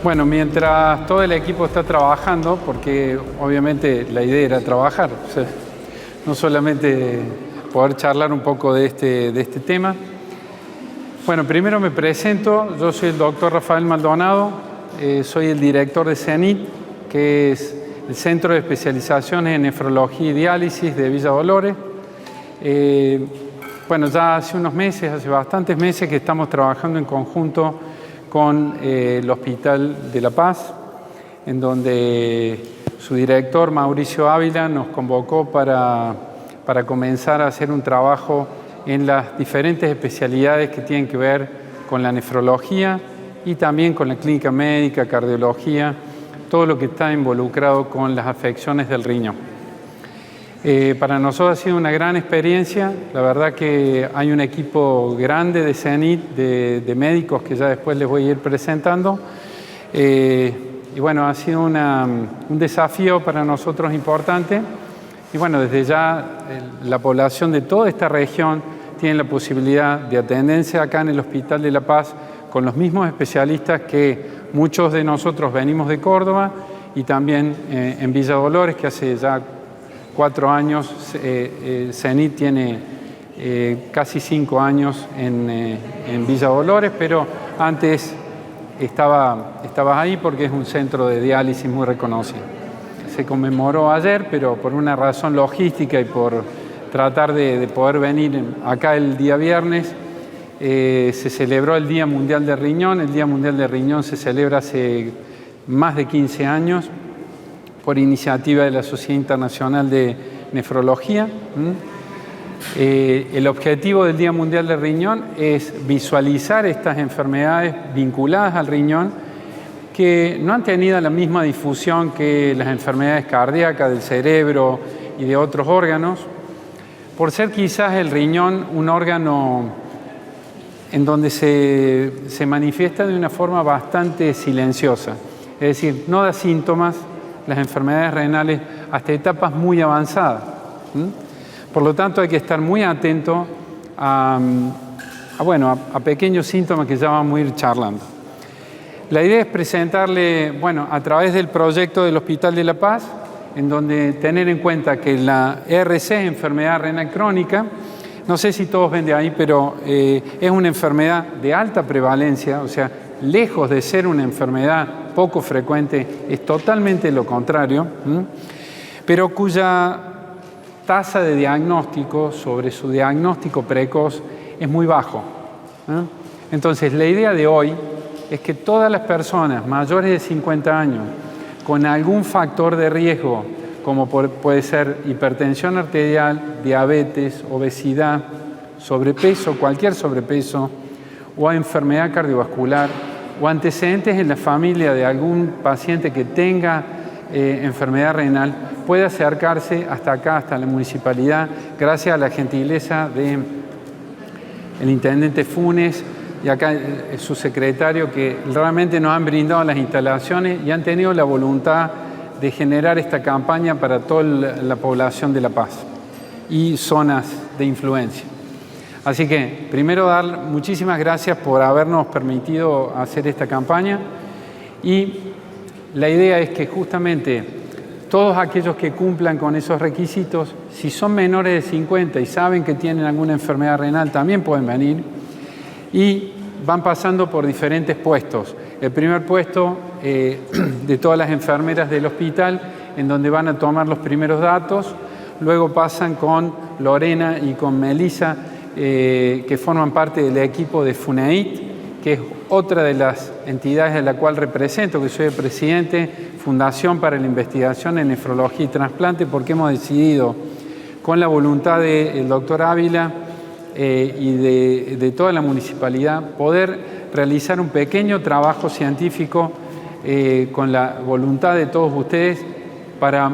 Bueno, mientras todo el equipo está trabajando, porque obviamente la idea era trabajar, o sea, no solamente poder charlar un poco de este tema. Bueno, primero me presento, yo soy el doctor Rafael Maldonado, soy el director de CENIT, que es el Centro de Especializaciones en Nefrología y Diálisis de Villa Dolores. Bueno, ya hace unos meses, hace bastantes meses que estamos trabajando en conjunto con el Hospital de La Paz, en donde su director, Mauricio Ávila, nos convocó para comenzar a hacer un trabajo en las diferentes especialidades que tienen que ver con la nefrología y también con la clínica médica, cardiología, todo lo que está involucrado con las afecciones del riñón. Para nosotros ha sido una gran experiencia. La verdad que hay un equipo grande de CENIT, de médicos que ya después les voy a ir presentando. Y bueno, ha sido un desafío para nosotros importante. Y bueno, desde ya la población de toda esta región tiene la posibilidad de atenderse acá en el Hospital de La Paz con los mismos especialistas que muchos de nosotros venimos de Córdoba y también en Villa Dolores, que hace ya 4 años, CENIT tiene casi 5 años en Villa Dolores, pero antes estabas ahí porque es un centro de diálisis muy reconocido. Se conmemoró ayer, pero por una razón logística y por tratar de poder venir acá el día viernes, se celebró el Día Mundial del Riñón. El Día Mundial del Riñón se celebra hace más de 15 años por iniciativa de la Sociedad Internacional de Nefrología. El objetivo del Día Mundial del Riñón es visualizar estas enfermedades vinculadas al riñón que no han tenido la misma difusión que las enfermedades cardíacas, del cerebro y de otros órganos, por ser quizás el riñón un órgano en donde se manifiesta de una forma bastante silenciosa, es decir, no da síntomas las enfermedades renales hasta etapas muy avanzadas. Por lo tanto, hay que estar muy atento a pequeños síntomas que ya vamos a ir charlando. La idea es presentarle, a través del proyecto del Hospital de La Paz, en donde tener en cuenta que la ERC, enfermedad renal crónica, no sé si todos ven de ahí, pero es una enfermedad de alta prevalencia, o sea, lejos de ser una enfermedad poco frecuente, es totalmente lo contrario, pero cuya tasa de diagnóstico sobre su diagnóstico precoz es muy bajo. Entonces, la idea de hoy es que todas las personas mayores de 50 años con algún factor de riesgo, como puede ser hipertensión arterial, diabetes, obesidad, sobrepeso, cualquier sobrepeso, o enfermedad cardiovascular, o antecedentes en la familia de algún paciente que tenga enfermedad renal, puede acercarse hasta acá, hasta la municipalidad, gracias a la gentileza del intendente Funes y acá su secretario, que realmente nos han brindado las instalaciones y han tenido la voluntad de generar esta campaña para toda la población de La Paz y zonas de influencia. Así que, primero, dar muchísimas gracias por habernos permitido hacer esta campaña, y la idea es que justamente todos aquellos que cumplan con esos requisitos, si son menores de 50 y saben que tienen alguna enfermedad renal, también pueden venir y van pasando por diferentes puestos. El primer puesto de todas las enfermeras del hospital, en donde van a tomar los primeros datos, luego pasan con Lorena y con Melissa, que forman parte del equipo de FUNEIT, que es otra de las entidades de la cual represento, que soy el presidente, Fundación para la Investigación en Nefrología y Trasplante, porque hemos decidido, con la voluntad del doctor Ávila y de toda la municipalidad, poder realizar un pequeño trabajo científico con la voluntad de todos ustedes para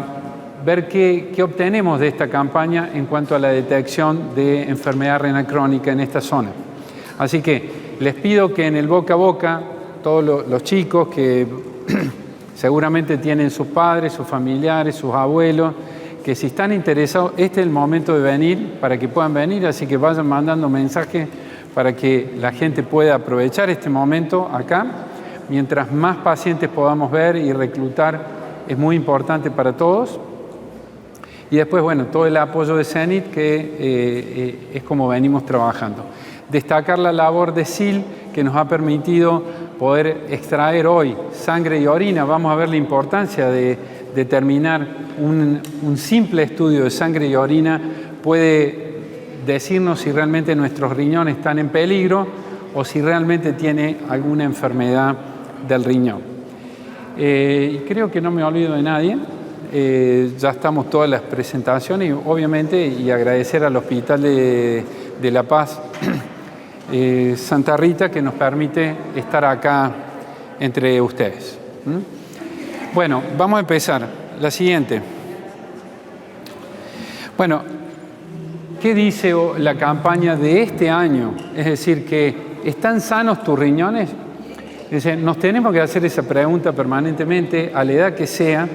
ver qué obtenemos de esta campaña en cuanto a la detección de enfermedad renal crónica en esta zona. Así que les pido que en el boca a boca, todos los chicos que seguramente tienen sus padres, sus familiares, sus abuelos, que si están interesados, este es el momento de venir, para que puedan venir, así que vayan mandando mensajes para que la gente pueda aprovechar este momento acá. Mientras más pacientes podamos ver y reclutar, es muy importante para todos. Y después, bueno, todo el apoyo de CENIT, que es como venimos trabajando. Destacar la labor de SIL, que nos ha permitido poder extraer hoy sangre y orina. Vamos a ver la importancia de determinar un simple estudio de sangre y orina puede decirnos si realmente nuestros riñones están en peligro o si realmente tiene alguna enfermedad del riñón. Creo que no me olvido de nadie. Ya estamos todas las presentaciones y obviamente y agradecer al Hospital de La Paz Santa Rita que nos permite estar acá entre ustedes. Bueno, vamos a empezar. La siguiente. Bueno, ¿qué dice la campaña de este año? Es decir, que ¿están sanos tus riñones? Es decir, nos tenemos que hacer esa pregunta permanentemente a la edad que sea,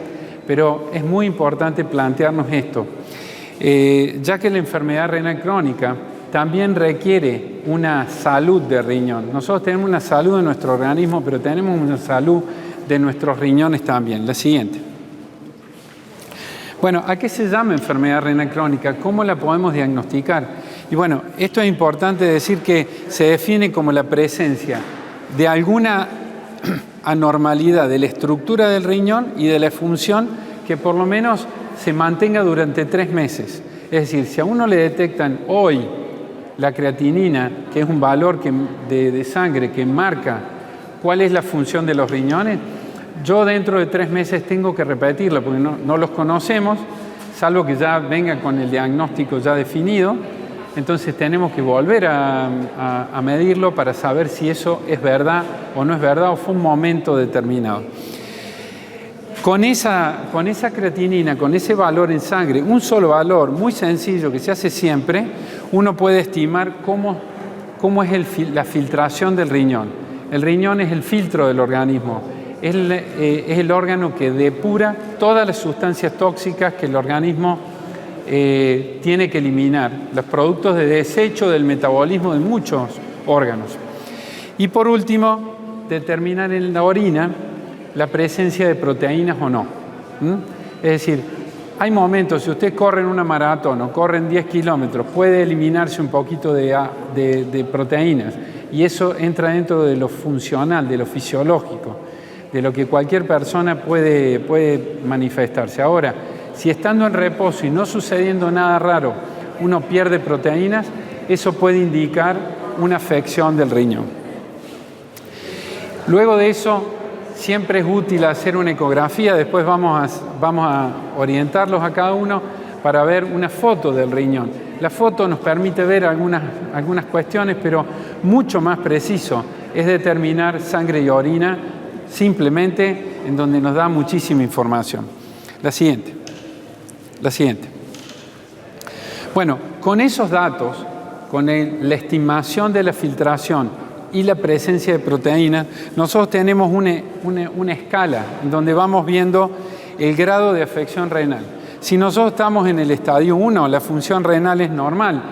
pero es muy importante plantearnos esto, ya que la enfermedad renal crónica también requiere una salud de riñón. Nosotros tenemos una salud de nuestro organismo, pero tenemos una salud de nuestros riñones también. La siguiente. Bueno, ¿a qué se llama enfermedad renal crónica? ¿Cómo la podemos diagnosticar? Y bueno, esto es importante decir que se define como la presencia de alguna anormalidad de la estructura del riñón y de la función que por lo menos se mantenga durante 3 meses. Es decir, si a uno le detectan hoy la creatinina, que es un valor de sangre que marca cuál es la función de los riñones, yo dentro de 3 meses tengo que repetirla porque no los conocemos, salvo que ya venga con el diagnóstico ya definido. Entonces tenemos que volver a medirlo para saber si eso es verdad o no es verdad o fue un momento determinado. Con esa creatinina, con ese valor en sangre, un solo valor muy sencillo que se hace siempre, uno puede estimar cómo es la filtración del riñón. El riñón es el filtro del organismo, es el órgano que depura todas las sustancias tóxicas que el organismo tiene que eliminar, los productos de desecho del metabolismo de muchos órganos. Y por último, determinar en la orina la presencia de proteínas o no. Es decir, hay momentos, si usted corre en una maratón o corre en 10 kilómetros, puede eliminarse un poquito de proteínas y eso entra dentro de lo funcional, de lo fisiológico, de lo que cualquier persona puede manifestarse. Ahora, si estando en reposo y no sucediendo nada raro, uno pierde proteínas, eso puede indicar una afección del riñón. Luego de eso, siempre es útil hacer una ecografía, después vamos a orientarlos a cada uno para ver una foto del riñón. La foto nos permite ver algunas cuestiones, pero mucho más preciso es determinar sangre y orina, simplemente en donde nos da muchísima información. La siguiente. Bueno, con esos datos, con la estimación de la filtración y la presencia de proteínas, nosotros tenemos una escala en donde vamos viendo el grado de afección renal. Si nosotros estamos en el estadio 1, la función renal es normal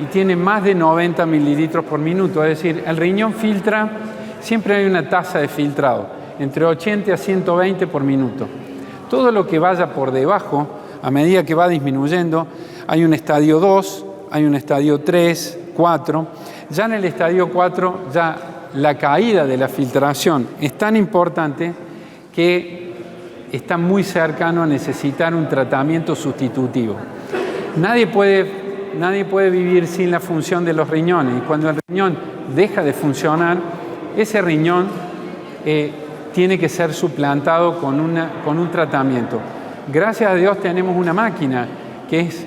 y tiene más de 90 mililitros por minuto, es decir, el riñón filtra, siempre hay una tasa de filtrado, entre 80 a 120 por minuto. Todo lo que vaya por debajo, a medida que va disminuyendo, hay un estadio 2, hay un estadio 3, 4. Ya en el estadio 4, ya la caída de la filtración es tan importante que está muy cercano a necesitar un tratamiento sustitutivo. Nadie puede vivir sin la función de los riñones y cuando el riñón deja de funcionar, ese riñón tiene que ser suplantado con un tratamiento. Gracias a Dios tenemos una máquina que es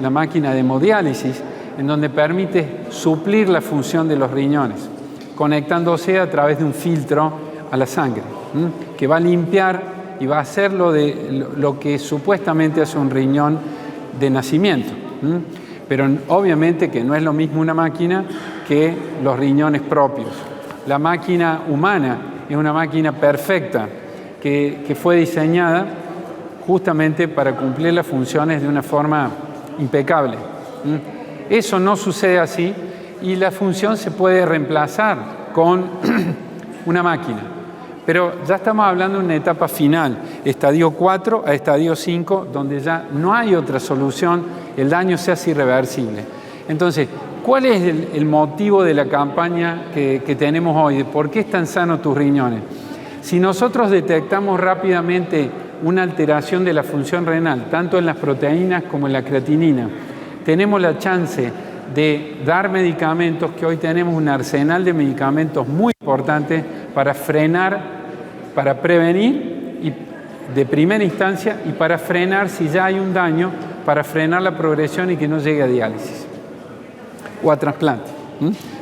la máquina de hemodiálisis, en donde permite suplir la función de los riñones, conectándose a través de un filtro a la sangre, que va a limpiar y va a hacer lo que supuestamente hace un riñón de nacimiento. Pero obviamente que no es lo mismo una máquina que los riñones propios. La máquina humana es una máquina perfecta que fue diseñada justamente para cumplir las funciones de una forma impecable. Eso no sucede así y la función se puede reemplazar con una máquina. Pero ya estamos hablando de una etapa final, estadio 4 a estadio 5, donde ya no hay otra solución, el daño se hace irreversible. Entonces, ¿cuál es el motivo de la campaña que tenemos hoy? ¿Por qué están sanos tus riñones? Si nosotros detectamos rápidamente una alteración de la función renal, tanto en las proteínas como en la creatinina, tenemos la chance de dar medicamentos, que hoy tenemos un arsenal de medicamentos muy importante para frenar, para prevenir y de primera instancia y para frenar si ya hay un daño, para frenar la progresión y que no llegue a diálisis o a trasplante.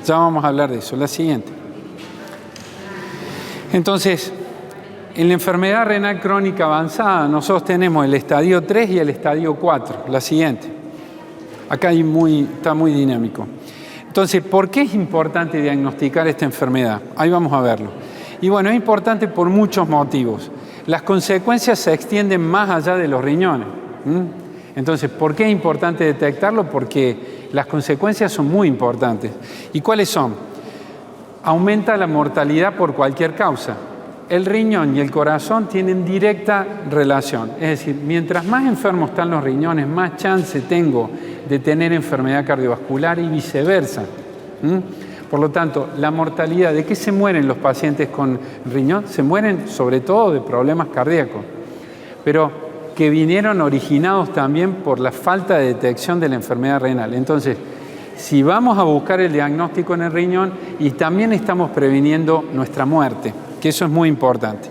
Ya vamos a hablar de eso. La siguiente. Entonces, en la enfermedad renal crónica avanzada, nosotros tenemos el estadio 3 y el estadio 4. La siguiente. Acá está muy dinámico. Entonces, ¿por qué es importante diagnosticar esta enfermedad? Ahí vamos a verlo. Y bueno, es importante por muchos motivos. Las consecuencias se extienden más allá de los riñones. Entonces, ¿por qué es importante detectarlo? Porque las consecuencias son muy importantes. ¿Y cuáles son? Aumenta la mortalidad por cualquier causa. El riñón y el corazón tienen directa relación. Es decir, mientras más enfermos están los riñones, más chance tengo de tener enfermedad cardiovascular y viceversa. Por lo tanto, la mortalidad, ¿de qué se mueren los pacientes con riñón? Se mueren sobre todo de problemas cardíacos, pero que vinieron originados también por la falta de detección de la enfermedad renal. Entonces, si vamos a buscar el diagnóstico en el riñón, y también estamos previniendo nuestra muerte, que eso es muy importante.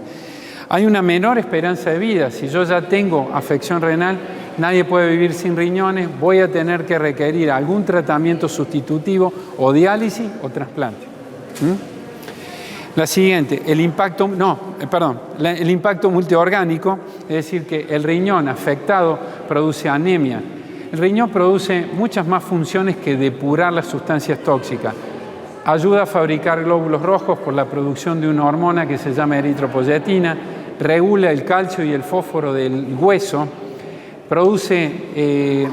Hay una menor esperanza de vida. Si yo ya tengo afección renal, nadie puede vivir sin riñones, voy a tener que requerir algún tratamiento sustitutivo o diálisis o trasplante. La siguiente, el impacto multiorgánico, es decir, que el riñón afectado produce anemia. El riñón produce muchas más funciones que depurar las sustancias tóxicas. Ayuda a fabricar glóbulos rojos por la producción de una hormona que se llama eritropoyetina, regula el calcio y el fósforo del hueso, produce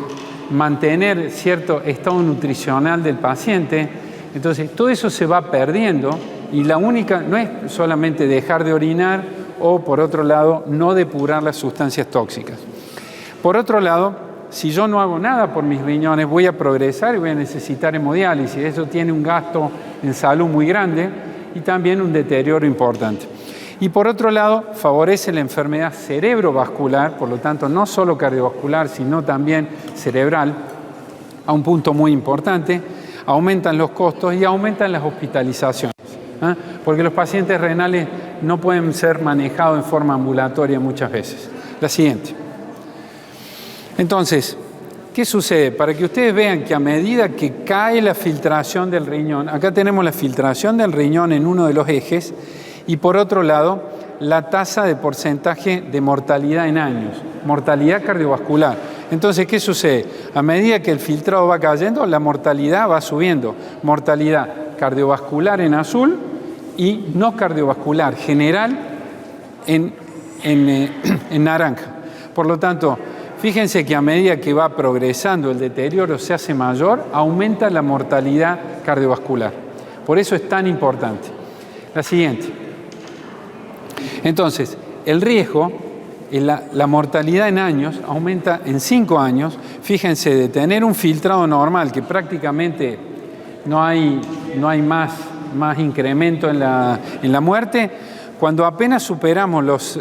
mantener cierto estado nutricional del paciente. Entonces, todo eso se va perdiendo y la única no es solamente dejar de orinar o, por otro lado, no depurar las sustancias tóxicas. Por otro lado, si yo no hago nada por mis riñones, voy a progresar y voy a necesitar hemodiálisis. Eso tiene un gasto en salud muy grande y también un deterioro importante. Y por otro lado, favorece la enfermedad cerebrovascular, por lo tanto, no solo cardiovascular, sino también cerebral, a un punto muy importante. Aumentan los costos y aumentan las hospitalizaciones, porque los pacientes renales no pueden ser manejados en forma ambulatoria muchas veces. La siguiente. Entonces, ¿qué sucede? Para que ustedes vean que a medida que cae la filtración del riñón, acá tenemos la filtración del riñón en uno de los ejes y por otro lado, la tasa de porcentaje de mortalidad en años, mortalidad cardiovascular. Entonces, ¿qué sucede? A medida que el filtrado va cayendo, la mortalidad va subiendo. Mortalidad cardiovascular en azul y no cardiovascular, general en naranja. Por lo tanto, fíjense que a medida que va progresando el deterioro se hace mayor, aumenta la mortalidad cardiovascular. Por eso es tan importante. La siguiente. Entonces, el riesgo, la mortalidad en años, aumenta en 5 años. Fíjense, de tener un filtrado normal, que prácticamente no hay más incremento en la muerte, cuando apenas superamos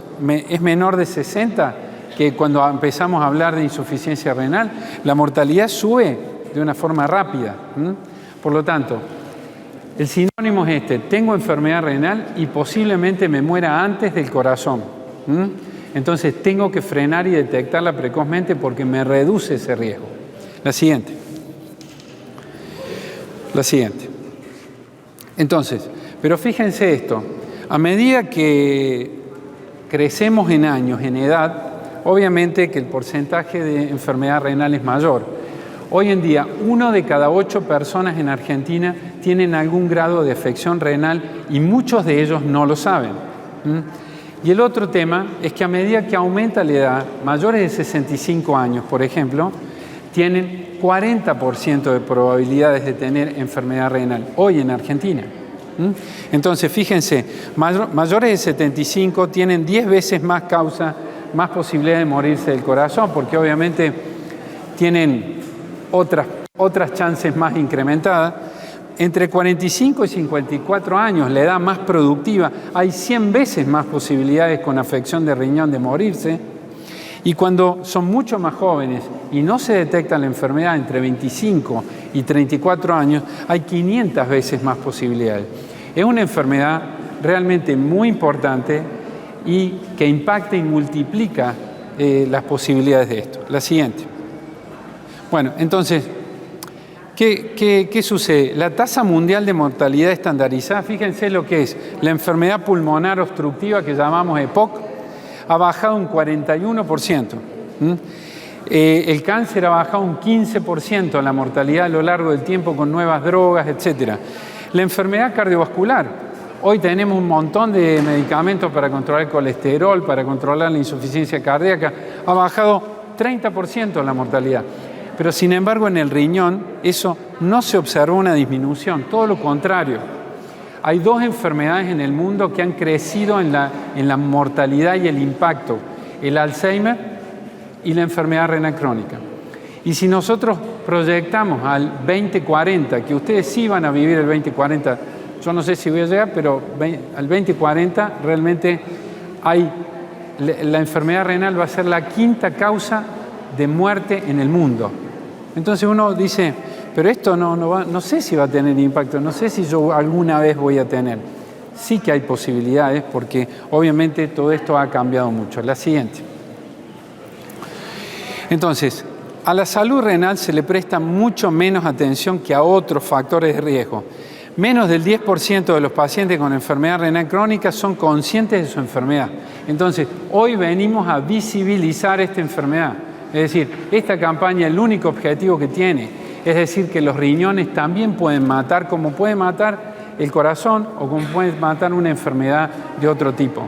es menor de 60, que cuando empezamos a hablar de insuficiencia renal, la mortalidad sube de una forma rápida. Por lo tanto, el sinónimo es tengo enfermedad renal y posiblemente me muera antes del corazón. Entonces tengo que frenar y detectarla precozmente porque me reduce ese riesgo. La siguiente. Entonces, pero fíjense esto, a medida que crecemos en años, en edad, obviamente que el porcentaje de enfermedad renal es mayor. Hoy en día, 1 de cada 8 personas en Argentina tienen algún grado de afección renal y muchos de ellos no lo saben. Y el otro tema es que a medida que aumenta la edad, mayores de 65 años, por ejemplo, tienen 40% de probabilidades de tener enfermedad renal, hoy en Argentina. Entonces, fíjense, mayores de 75 tienen 10 veces más posibilidad de morirse del corazón, porque obviamente tienen otras chances más incrementadas. Entre 45 y 54 años, la edad más productiva, hay 100 veces más posibilidades con afección de riñón de morirse. Y cuando son mucho más jóvenes y no se detecta la enfermedad entre 25 y 34 años, hay 500 veces más posibilidades. Es una enfermedad realmente muy importante y que impacta y multiplica las posibilidades de esto. La siguiente. Bueno, entonces, ¿qué sucede? La tasa mundial de mortalidad estandarizada, fíjense lo que es la enfermedad pulmonar obstructiva que llamamos EPOC, ha bajado un 41%. El cáncer ha bajado un 15% en la mortalidad a lo largo del tiempo con nuevas drogas, etc. La enfermedad cardiovascular. Hoy tenemos un montón de medicamentos para controlar el colesterol, para controlar la insuficiencia cardíaca. Ha bajado 30% la mortalidad. Pero sin embargo en el riñón eso no se observó una disminución, todo lo contrario. Hay 2 enfermedades en el mundo que han crecido en la mortalidad y el impacto, el Alzheimer y la enfermedad renal crónica. Y si nosotros proyectamos al 2040, que ustedes sí van a vivir el 2040, yo no sé si voy a llegar, pero al 2040 realmente la enfermedad renal va a ser la 5ª causa de muerte en el mundo. Entonces uno dice, pero esto no sé si va a tener impacto, no sé si yo alguna vez voy a tener. Sí que hay posibilidades porque obviamente todo esto ha cambiado mucho. La siguiente. Entonces, a la salud renal se le presta mucho menos atención que a otros factores de riesgo. Menos del 10% de los pacientes con enfermedad renal crónica son conscientes de su enfermedad. Entonces, hoy venimos a visibilizar esta enfermedad. Es decir, esta campaña, el único objetivo que tiene, es decir, que los riñones también pueden matar, como puede matar el corazón o como puede matar una enfermedad de otro tipo.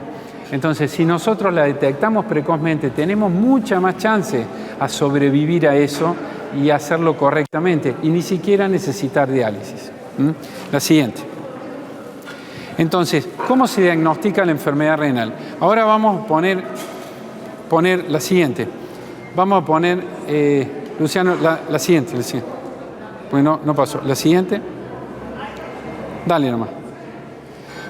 Entonces, si nosotros la detectamos precozmente, tenemos mucha más chance a sobrevivir a eso y hacerlo correctamente, y ni siquiera necesitar diálisis. La siguiente. Entonces, ¿cómo se diagnostica la enfermedad renal? Ahora vamos a poner la siguiente. Vamos a poner, Luciano, la siguiente. Pues no pasó. La siguiente. Dale nomás.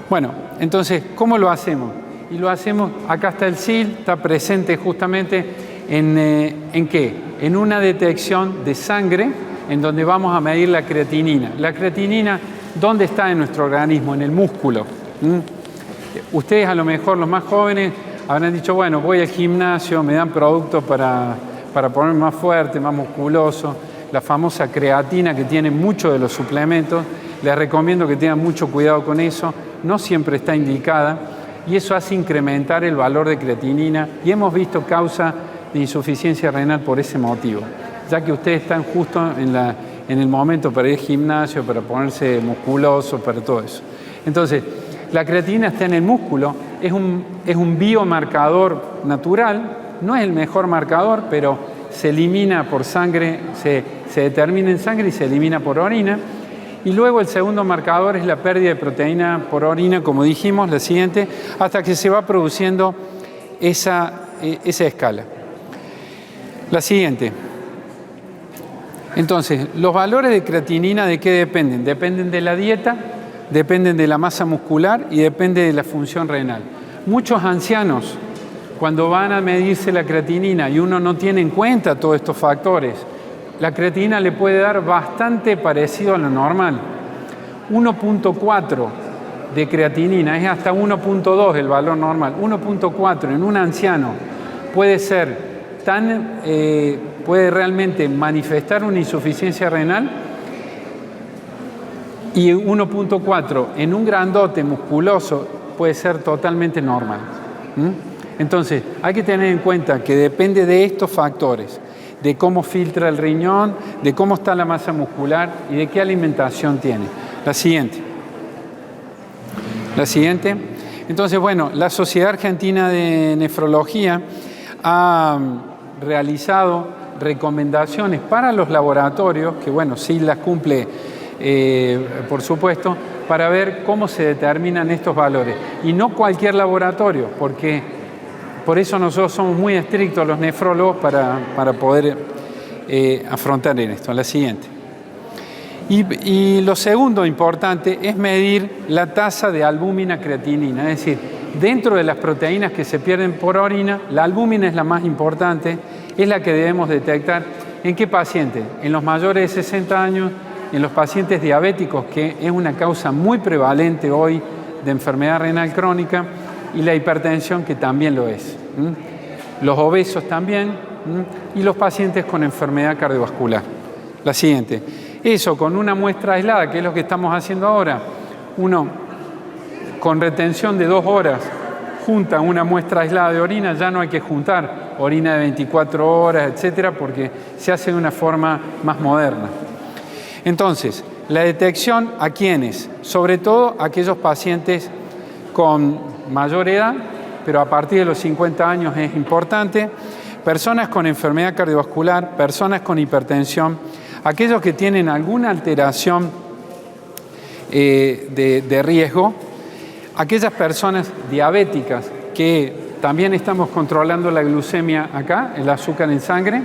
Bueno, entonces, ¿cómo lo hacemos? Y lo hacemos, acá está el SIL, está presente justamente ¿en qué? En una detección de sangre, en donde vamos a medir la creatinina. La creatinina, ¿dónde está en nuestro organismo? En el músculo. Ustedes, a lo mejor, los más jóvenes, habrán dicho, bueno, voy al gimnasio, me dan productos para ponerme más fuerte, más musculoso. La famosa creatina que tiene muchos de los suplementos. Les recomiendo que tengan mucho cuidado con eso. No siempre está indicada. Y eso hace incrementar el valor de creatinina. Y hemos visto causa de insuficiencia renal por ese motivo. Ya que ustedes están justo en el momento para ir al gimnasio, para ponerse musculoso, para todo eso. Entonces, la creatinina está en el músculo, es un biomarcador natural, no es el mejor marcador, pero se elimina por sangre, se determina en sangre y se elimina por orina. Y luego el segundo marcador es la pérdida de proteína por orina, como dijimos, la siguiente, hasta que se va produciendo esa escala. La siguiente. Entonces, los valores de creatinina, ¿de qué dependen? Dependen de la dieta, dependen de la masa muscular y depende de la función renal. Muchos ancianos, cuando van a medirse la creatinina y uno no tiene en cuenta todos estos factores, la creatinina le puede dar bastante parecido a lo normal. 1.4 de creatinina, es hasta 1.2 el valor normal. 1.4 en un anciano puede ser puede realmente manifestar una insuficiencia renal, y 1.4 en un grandote musculoso puede ser totalmente normal. Entonces, hay que tener en cuenta que depende de estos factores, de cómo filtra el riñón, de cómo está la masa muscular y de qué alimentación tiene. La siguiente. La siguiente. Entonces, bueno, la Sociedad Argentina de Nefrología ha realizado recomendaciones para los laboratorios, que bueno, sí las cumple, por supuesto, para ver cómo se determinan estos valores. Y no cualquier laboratorio, porque por eso nosotros somos muy estrictos los nefrólogos para poder afrontar en esto. La siguiente. Y lo segundo importante es medir la tasa de albúmina creatinina, es decir, dentro de las proteínas que se pierden por orina, la albúmina es la más importante, es la que debemos detectar. ¿En qué pacientes? En los mayores de 60 años, en los pacientes diabéticos, que es una causa muy prevalente hoy de enfermedad renal crónica, y la hipertensión, que también lo es. Los obesos también, y los pacientes con enfermedad cardiovascular. La siguiente. Eso con una muestra aislada, que es lo que estamos haciendo ahora. Uno, con retención de 2 horas, junta una muestra aislada de orina, ya no hay que juntar orina de 24 horas, etcétera, porque se hace de una forma más moderna. Entonces, la detección a quiénes, sobre todo aquellos pacientes con mayor edad, pero a partir de los 50 años es importante, personas con enfermedad cardiovascular, personas con hipertensión, aquellos que tienen alguna alteración de riesgo, aquellas personas diabéticas que también estamos controlando la glucemia acá, el azúcar en sangre.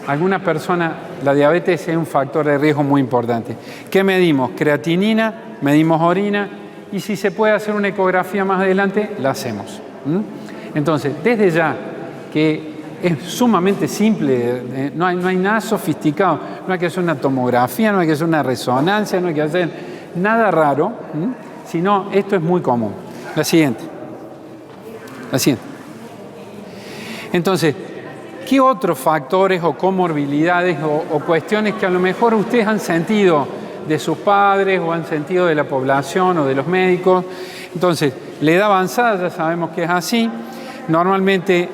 Algunas personas, la diabetes es un factor de riesgo muy importante. ¿Qué medimos? Creatinina, medimos orina y si se puede hacer una ecografía más adelante, la hacemos. Entonces, desde ya que es sumamente simple, no hay nada sofisticado, no hay que hacer una tomografía, no hay que hacer una resonancia, no hay que hacer nada raro, sino esto es muy común. La siguiente. Entonces, ¿qué otros factores o comorbilidades o cuestiones que a lo mejor ustedes han sentido de sus padres o han sentido de la población o de los médicos? Entonces, la edad avanzada ya sabemos que es así. Normalmente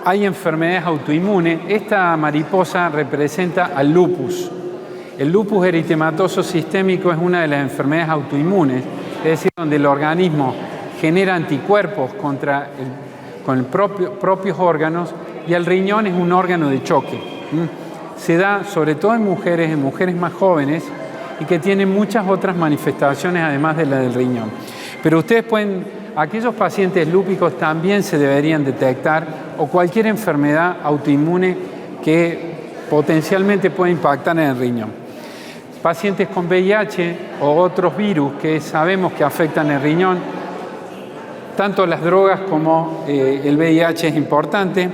hay enfermedades autoinmunes. Esta mariposa representa al lupus. El lupus eritematoso sistémico es una de las enfermedades autoinmunes, es decir, donde el organismo genera anticuerpos con propios órganos, y el riñón es un órgano de choque. Se da sobre todo en mujeres más jóvenes y que tienen muchas otras manifestaciones además de la del riñón. Pero ustedes aquellos pacientes lúpicos también se deberían detectar, o cualquier enfermedad autoinmune que potencialmente pueda impactar en el riñón. Pacientes con VIH o otros virus que sabemos que afectan el riñón, tanto las drogas como el VIH es importante.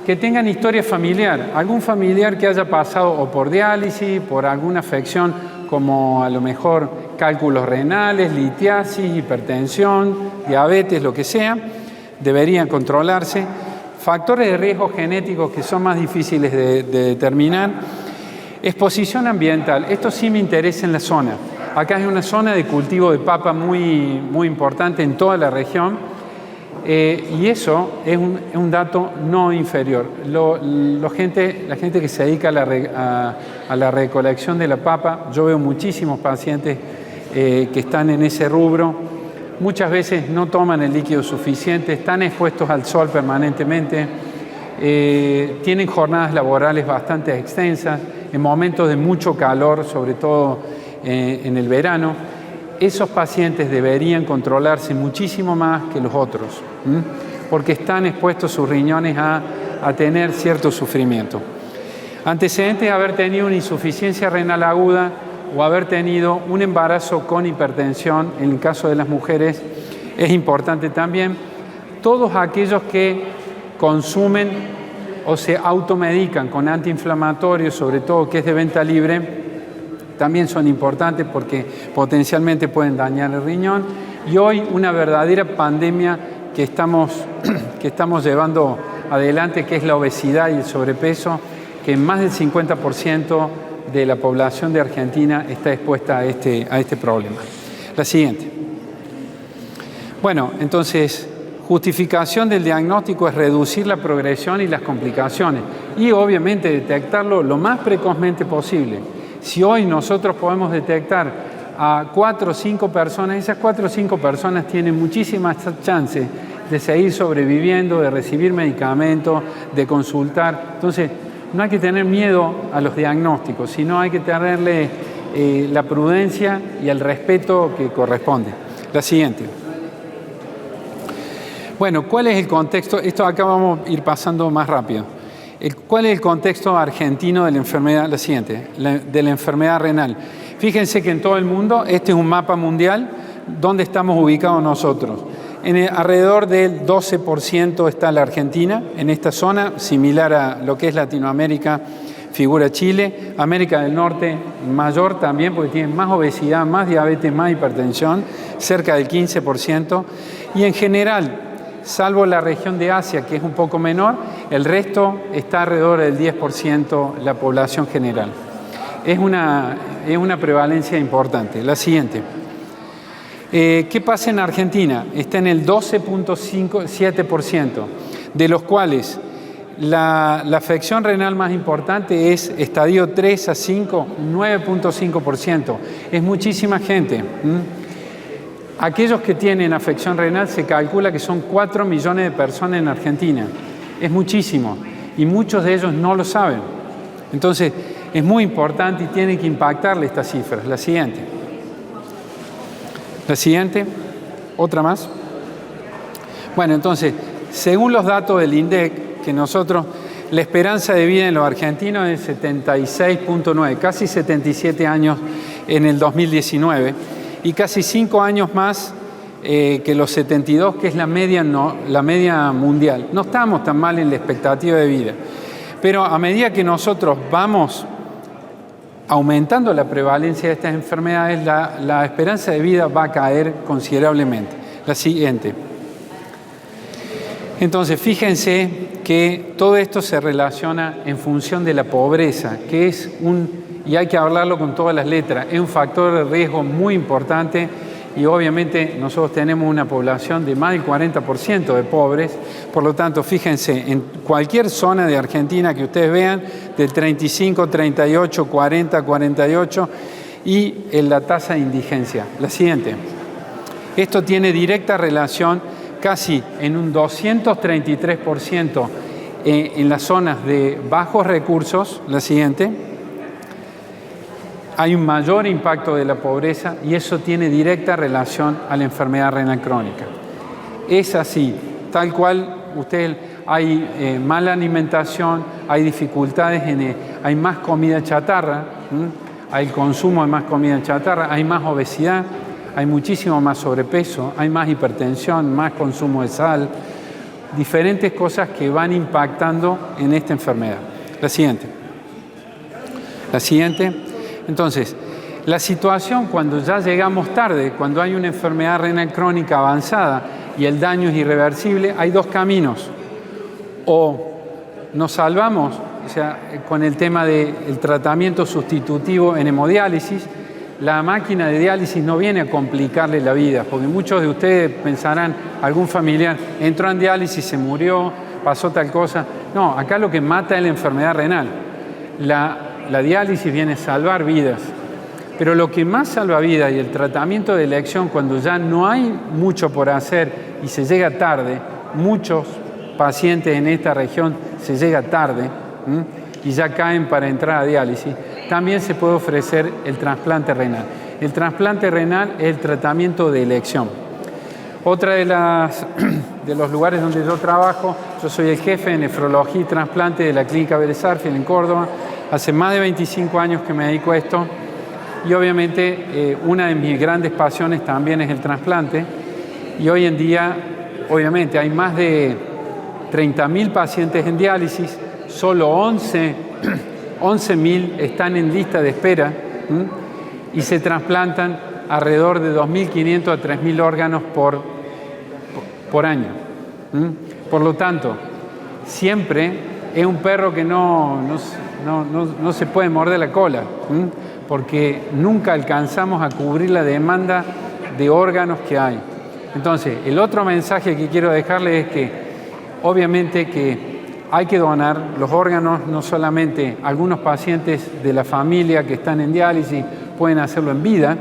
Que tengan historia familiar, algún familiar que haya pasado o por diálisis, por alguna afección como a lo mejor cálculos renales, litiasis, hipertensión, diabetes, lo que sea, deberían controlarse. Factores de riesgo genéticos que son más difíciles de determinar. Exposición ambiental, esto sí me interesa en la zona. Acá hay una zona de cultivo de papa muy importante en toda la región. Y eso es un dato no inferior. La gente que se dedica a la recolección de la papa, yo veo muchísimos pacientes que están en ese rubro, muchas veces no toman el líquido suficiente, están expuestos al sol permanentemente, tienen jornadas laborales bastante extensas, en momentos de mucho calor, sobre todo en el verano. Esos pacientes deberían controlarse muchísimo más que los otros, porque están expuestos sus riñones a tener cierto sufrimiento. Antecedentes de haber tenido una insuficiencia renal aguda o haber tenido un embarazo con hipertensión, en el caso de las mujeres, es importante también. Todos aquellos que consumen o se automedican con antiinflamatorios, sobre todo que es de venta libre, también son importantes porque potencialmente pueden dañar el riñón. Y hoy una verdadera pandemia que estamos llevando adelante, que es la obesidad y el sobrepeso, que más del 50% de la población de Argentina está expuesta a este problema. La siguiente. Bueno, entonces, justificación del diagnóstico es reducir la progresión y las complicaciones y obviamente detectarlo lo más precozmente posible. Si hoy nosotros podemos detectar a 4 o 5 personas, esas 4 o 5 personas tienen muchísimas chances de seguir sobreviviendo, de recibir medicamentos, de consultar. Entonces, no hay que tener miedo a los diagnósticos, sino hay que tenerle la prudencia y el respeto que corresponde. La siguiente. Bueno, ¿cuál es el contexto? Esto acá vamos a ir pasando más rápido. ¿Cuál es el contexto argentino de la enfermedad? La siguiente, de la enfermedad renal. Fíjense que en todo el mundo, este es un mapa mundial donde estamos ubicados nosotros. Alrededor del 12% está la Argentina, en esta zona, similar a lo que es Latinoamérica, figura Chile. América del Norte, mayor también, porque tiene más obesidad, más diabetes, más hipertensión, cerca del 15%. Y en general, salvo la región de Asia, que es un poco menor, el resto está alrededor del 10% la población general. Es una prevalencia importante. La siguiente. ¿Qué pasa en Argentina? Está en el 12.7%, de los cuales la afección renal más importante es estadio 3 a 5, 9.5%. Es muchísima gente. Aquellos que tienen afección renal se calcula que son 4 millones de personas en Argentina. Es muchísimo y muchos de ellos no lo saben. Entonces, es muy importante y tiene que impactarle estas cifras. La siguiente. La siguiente. Otra más. Bueno, entonces, según los datos del INDEC, que nosotros, la esperanza de vida en los argentinos es 76.9, casi 77 años en el 2019. Y casi 5 años más que los 72, que es la media mundial. No estamos tan mal en la expectativa de vida. Pero a medida que nosotros vamos aumentando la prevalencia de estas enfermedades, la esperanza de vida va a caer considerablemente. La siguiente. Entonces, fíjense que todo esto se relaciona en función de la pobreza, que es y hay que hablarlo con todas las letras, es un factor de riesgo muy importante y obviamente nosotros tenemos una población de más del 40% de pobres, por lo tanto, fíjense, en cualquier zona de Argentina que ustedes vean, del 35, 38, 40, 48 y en la tasa de indigencia. La siguiente. Esto tiene directa relación casi en un 233% en las zonas de bajos recursos. La siguiente. Hay un mayor impacto de la pobreza y eso tiene directa relación a la enfermedad renal crónica. Es así, tal cual hay mala alimentación, hay dificultades, hay más comida chatarra, hay consumo de más comida chatarra, hay más obesidad, hay muchísimo más sobrepeso, hay más hipertensión, más consumo de sal, diferentes cosas que van impactando en esta enfermedad. La siguiente. La siguiente. Entonces, la situación cuando ya llegamos tarde, cuando hay una enfermedad renal crónica avanzada y el daño es irreversible, hay dos caminos. O nos salvamos, o sea, con el tema del tratamiento sustitutivo en hemodiálisis, la máquina de diálisis no viene a complicarle la vida, porque muchos de ustedes pensarán, algún familiar entró en diálisis, se murió, pasó tal cosa. No, acá lo que mata es la enfermedad renal. La diálisis viene a salvar vidas, pero lo que más salva vidas y el tratamiento de elección cuando ya no hay mucho por hacer y se llega tarde, muchos pacientes en esta región se llega tarde y ya caen para entrar a diálisis, también se puede ofrecer el trasplante renal. El trasplante renal es el tratamiento de elección. Otra de los lugares donde yo trabajo, yo soy el jefe de nefrología y trasplante de la Clínica Vélez Sarsfield en Córdoba. Hace más de 25 años que me dedico a esto y obviamente una de mis grandes pasiones también es el trasplante y hoy en día obviamente hay más de 30.000 pacientes en diálisis, solo 11.000 están en lista de espera y se trasplantan alrededor de 2.500 a 3.000 órganos por año. Por lo tanto, siempre es un perro que no se puede morder la cola, porque nunca alcanzamos a cubrir la demanda de órganos que hay. Entonces, el otro mensaje que quiero dejarles es que, obviamente, que hay que donar los órganos, no solamente algunos pacientes de la familia que están en diálisis pueden hacerlo en vida,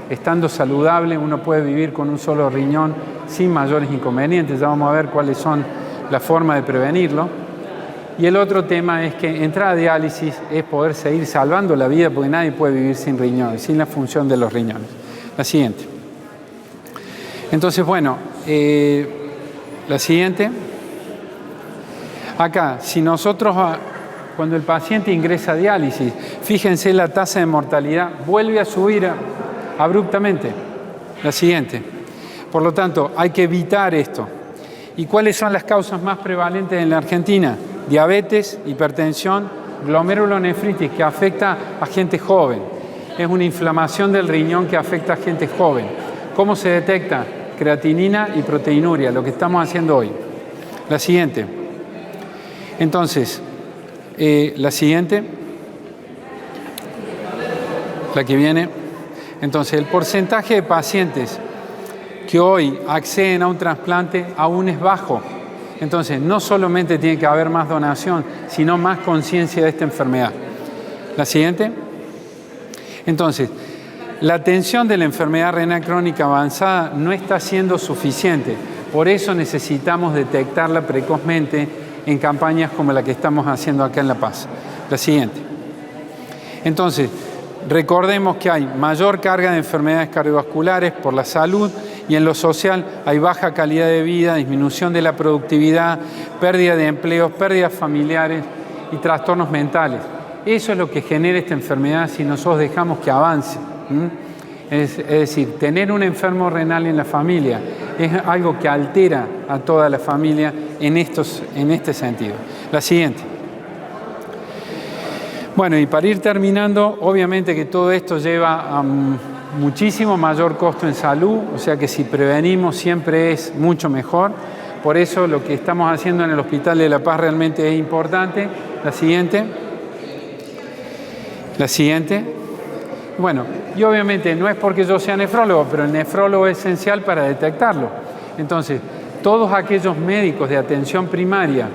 estando saludable, uno puede vivir con un solo riñón sin mayores inconvenientes, ya vamos a ver cuáles son las formas de prevenirlo. Y el otro tema es que entrar a diálisis es poder seguir salvando la vida, porque nadie puede vivir sin riñones, sin la función de los riñones. La siguiente. Entonces, bueno, la siguiente. Acá, si nosotros, cuando el paciente ingresa a diálisis, fíjense la tasa de mortalidad, vuelve a subir abruptamente. La siguiente. Por lo tanto, hay que evitar esto. ¿Y cuáles son las causas más prevalentes en la Argentina? Diabetes, hipertensión, glomerulonefritis, que afecta a gente joven. Es una inflamación del riñón que afecta a gente joven. ¿Cómo se detecta? Creatinina y proteinuria, lo que estamos haciendo hoy. La siguiente. Entonces, la siguiente. La que viene. Entonces, el porcentaje de pacientes que hoy acceden a un trasplante aún es bajo. Entonces, no solamente tiene que haber más donación, sino más conciencia de esta enfermedad. La siguiente. Entonces, la atención de la enfermedad renal crónica avanzada no está siendo suficiente. Por eso necesitamos detectarla precozmente en campañas como la que estamos haciendo acá en La Paz. La siguiente. Entonces, recordemos que hay mayor carga de enfermedades cardiovasculares por la salud, y en lo social hay baja calidad de vida, disminución de la productividad, pérdida de empleos, pérdidas familiares y trastornos mentales. Eso es lo que genera esta enfermedad si nosotros dejamos que avance. Es decir, tener un enfermo renal en la familia es algo que altera a toda la familia en este sentido. La siguiente. Bueno, y para ir terminando, obviamente que todo esto lleva a muchísimo mayor costo en salud, o sea que si prevenimos siempre es mucho mejor. Por eso lo que estamos haciendo en el Hospital de La Paz realmente es importante. La siguiente. La siguiente. Bueno, y obviamente no es porque yo sea nefrólogo, pero el nefrólogo es esencial para detectarlo. Entonces, todos aquellos médicos de atención primaria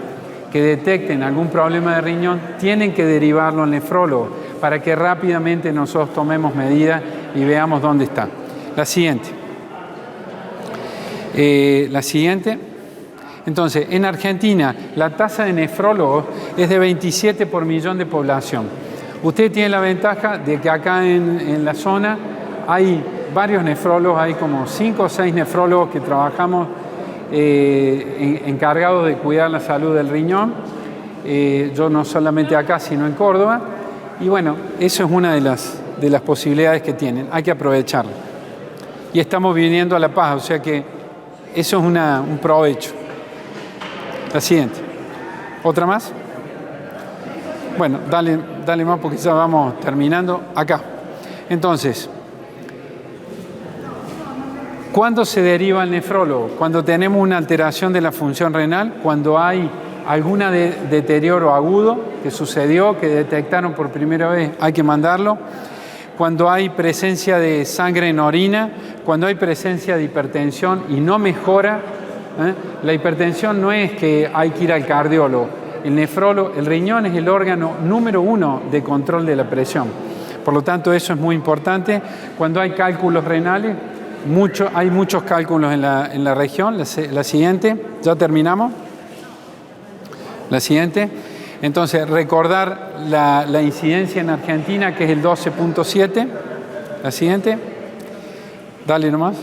que detecten algún problema de riñón tienen que derivarlo al nefrólogo para que rápidamente nosotros tomemos medidas y veamos dónde está. La siguiente. La siguiente. Entonces, en Argentina, la tasa de nefrólogos es de 27 por millón de población. Usted tiene la ventaja de que acá en la zona hay varios nefrólogos, hay como 5 o 6 nefrólogos que trabajamos encargados de cuidar la salud del riñón. Yo no solamente acá, sino en Córdoba. Y bueno, eso es una de las posibilidades que tienen. Hay que aprovecharlo. Y estamos viniendo a La Paz, o sea que eso es un provecho. La siguiente. ¿Otra más? Bueno, dale más porque ya vamos terminando. Acá. Entonces, ¿cuándo se deriva el nefrólogo? Cuando tenemos una alteración de la función renal, cuando hay algún deterioro agudo que sucedió, que detectaron por primera vez, hay que mandarlo. Cuando hay presencia de sangre en orina, cuando hay presencia de hipertensión y no mejora. La hipertensión no es que hay que ir al cardiólogo. El nefrólogo, el riñón es el órgano número 1 de control de la presión. Por lo tanto, eso es muy importante. Cuando hay cálculos renales, hay muchos cálculos en la región. La siguiente, ya terminamos. La siguiente. Entonces, recordar la incidencia en Argentina, que es el 12.7. La siguiente. Dale nomás.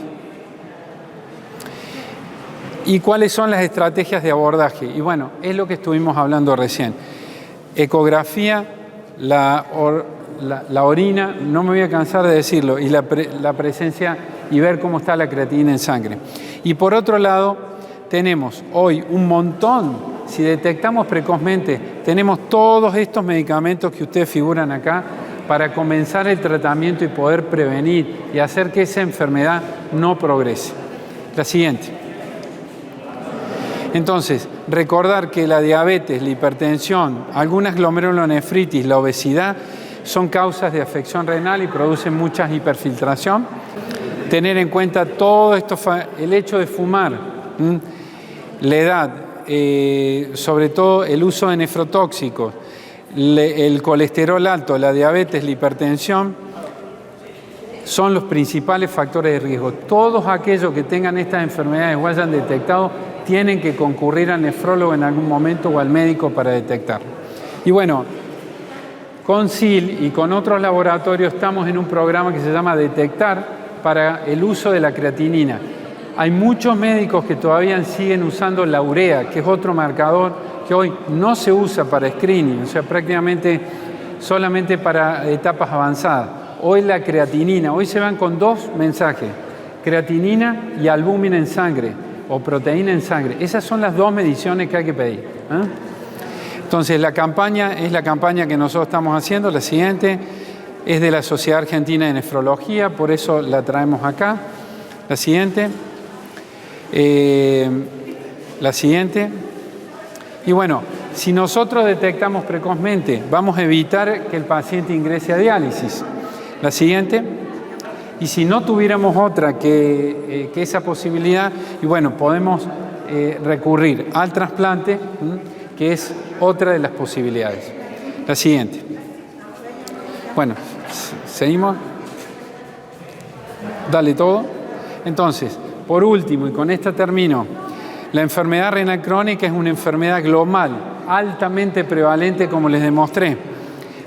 ¿Y cuáles son las estrategias de abordaje? Y bueno, es lo que estuvimos hablando recién. Ecografía, la orina, no me voy a cansar de decirlo, y la presencia y ver cómo está la creatinina en sangre. Y por otro lado, tenemos hoy un montón, si detectamos precozmente, tenemos todos estos medicamentos que ustedes figuran acá para comenzar el tratamiento y poder prevenir y hacer que esa enfermedad no progrese. La siguiente. Entonces, recordar que la diabetes, la hipertensión, algunas glomerulonefritis, la obesidad, son causas de afección renal y producen mucha hiperfiltración. Tener en cuenta todo esto, el hecho de fumar, la edad, sobre todo el uso de nefrotóxicos, el colesterol alto, la diabetes, la hipertensión, son los principales factores de riesgo. Todos aquellos que tengan estas enfermedades o hayan detectado tienen que concurrir al nefrólogo en algún momento o al médico para detectarlo. Y bueno, con SIL y con otros laboratorios estamos en un programa que se llama Detectar para el uso de la creatinina. Hay muchos médicos que todavía siguen usando la urea, que es otro marcador que hoy no se usa para screening, o sea, prácticamente solamente para etapas avanzadas. Hoy la creatinina, hoy se van con dos mensajes, creatinina y albúmina en sangre o proteína en sangre. Esas son las dos mediciones que hay que pedir. Entonces, la campaña es la campaña que nosotros estamos haciendo. La siguiente es de la Sociedad Argentina de Nefrología, por eso la traemos acá. La siguiente. La siguiente. Y bueno, si nosotros detectamos precozmente, vamos a evitar que el paciente ingrese a diálisis. La siguiente. Y si no tuviéramos otra que esa posibilidad, y bueno, podemos recurrir al trasplante, que es otra de las posibilidades. La siguiente. Bueno, seguimos. Dale todo. Entonces, por último, y con esta termino, la enfermedad renal crónica es una enfermedad global, altamente prevalente, como les demostré,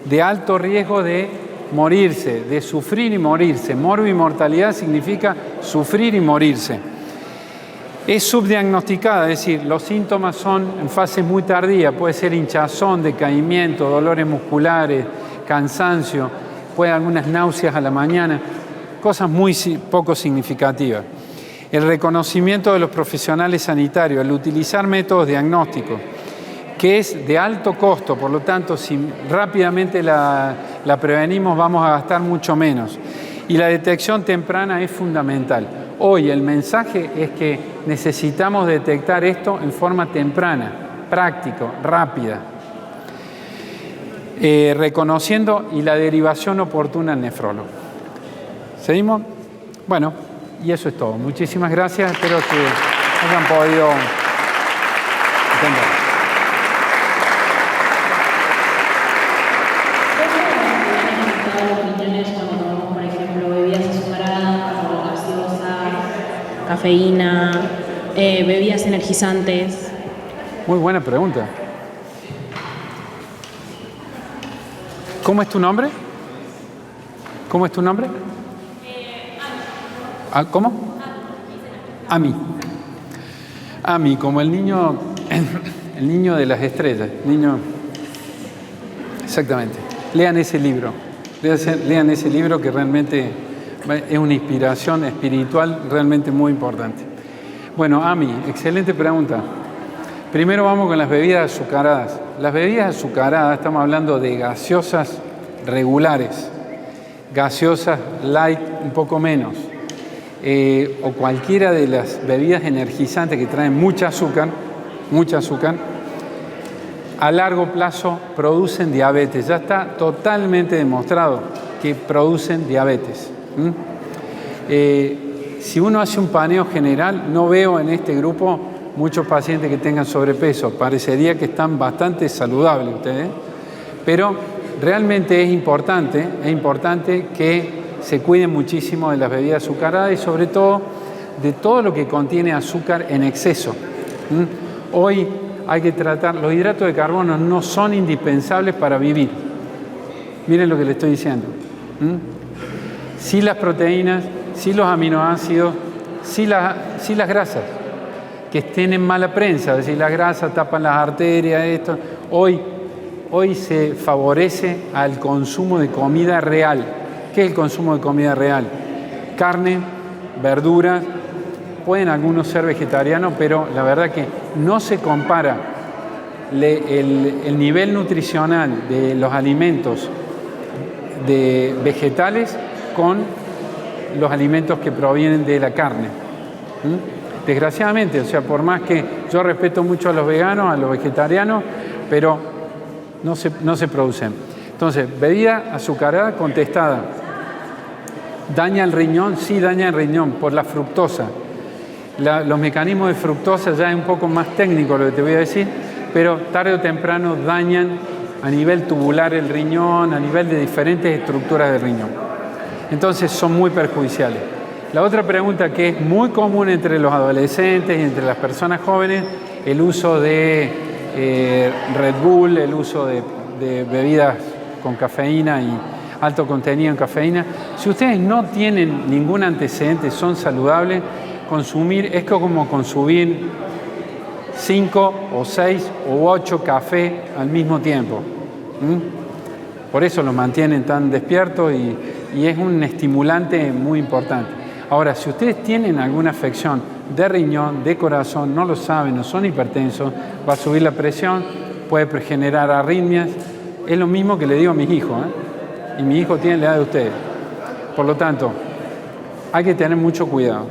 de alto riesgo de morirse, de sufrir y morirse. Morbimortalidad significa sufrir y morirse. Es subdiagnosticada, es decir, los síntomas son en fase muy tardía, puede ser hinchazón, decaimiento, dolores musculares, cansancio, puede haber algunas náuseas a la mañana, cosas muy poco significativas. El reconocimiento de los profesionales sanitarios, el utilizar métodos diagnósticos, que es de alto costo, por lo tanto, si rápidamente la prevenimos vamos a gastar mucho menos. Y la detección temprana es fundamental. Hoy el mensaje es que necesitamos detectar esto en forma temprana, práctico, rápida, reconociendo y la derivación oportuna al nefrólogo. ¿Seguimos? Bueno, y eso es todo. Muchísimas gracias. Espero que hayan podido entender. Cafeína, bebidas energizantes. Muy buena pregunta. ¿Cómo es tu nombre? ¿Cómo es tu nombre? ¿Cómo? Ami. Ami, como el niño de las estrellas. Niño. Exactamente. Lean ese libro. Lean ese libro que realmente es una inspiración espiritual realmente muy importante. Bueno, Ami, excelente pregunta. Primero vamos con las bebidas azucaradas. Las bebidas azucaradas, estamos hablando de gaseosas regulares, gaseosas light un poco menos, o cualquiera de las bebidas energizantes que traen mucha azúcar, a largo plazo producen diabetes. Ya está totalmente demostrado que producen diabetes. Si uno hace un paneo general, no veo en este grupo muchos pacientes que tengan sobrepeso. Parecería que están bastante saludables ustedes, pero realmente es importante que se cuiden muchísimo de las bebidas azucaradas y sobre todo de todo lo que contiene azúcar en exceso. Hoy hay que tratar, los hidratos de carbono no son indispensables para vivir. Miren lo que les estoy diciendo. Sí las proteínas, sí los aminoácidos, sí las grasas, que estén en mala prensa, es decir, las grasas tapan las arterias, esto. Hoy se favorece al consumo de comida real. ¿Qué es el consumo de comida real? Carne, verduras, pueden algunos ser vegetarianos, pero la verdad que no se compara el nivel nutricional de los alimentos de vegetales con los alimentos que provienen de la carne. Desgraciadamente, o sea, por más que yo respeto mucho a los veganos, a los vegetarianos, pero no se producen. Entonces, bebida azucarada contestada. ¿Daña el riñón? Sí, daña el riñón por la fructosa. Los mecanismos de fructosa ya es un poco más técnico lo que te voy a decir, pero tarde o temprano dañan a nivel tubular el riñón, a nivel de diferentes estructuras del riñón. Entonces son muy perjudiciales. La otra pregunta que es muy común entre los adolescentes y entre las personas jóvenes, el uso de Red Bull, el uso de bebidas con cafeína y alto contenido en cafeína. Si ustedes no tienen ningún antecedente, son saludables, consumir es como consumir 5 o 6 o 8 cafés al mismo tiempo. Por eso los mantienen tan despiertos y es un estimulante muy importante. Ahora, si ustedes tienen alguna afección de riñón, de corazón, no lo saben, no son hipertensos, va a subir la presión, puede generar arritmias. Es lo mismo que le digo a mis hijos, y mi hijo tiene la edad de ustedes. Por lo tanto, hay que tener mucho cuidado.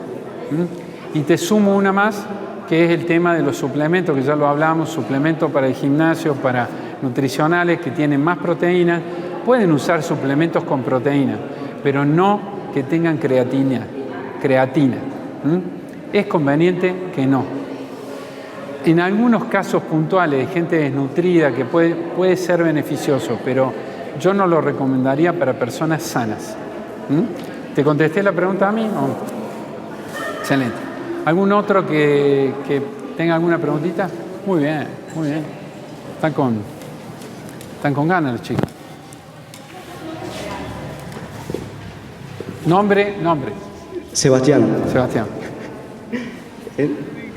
Y te sumo una más, que es el tema de los suplementos, que ya lo hablamos, suplementos para el gimnasio, para nutricionales que tienen más proteínas. Pueden usar suplementos con proteína, pero no que tengan creatina. Es conveniente que no. En algunos casos puntuales de gente desnutrida que puede ser beneficioso, pero yo no lo recomendaría para personas sanas. ¿Te contesté la pregunta a mí? ¿O? Excelente. ¿Algún otro que tenga alguna preguntita? Muy bien, muy bien. Están con ganas los chicos. Nombre. Sebastián.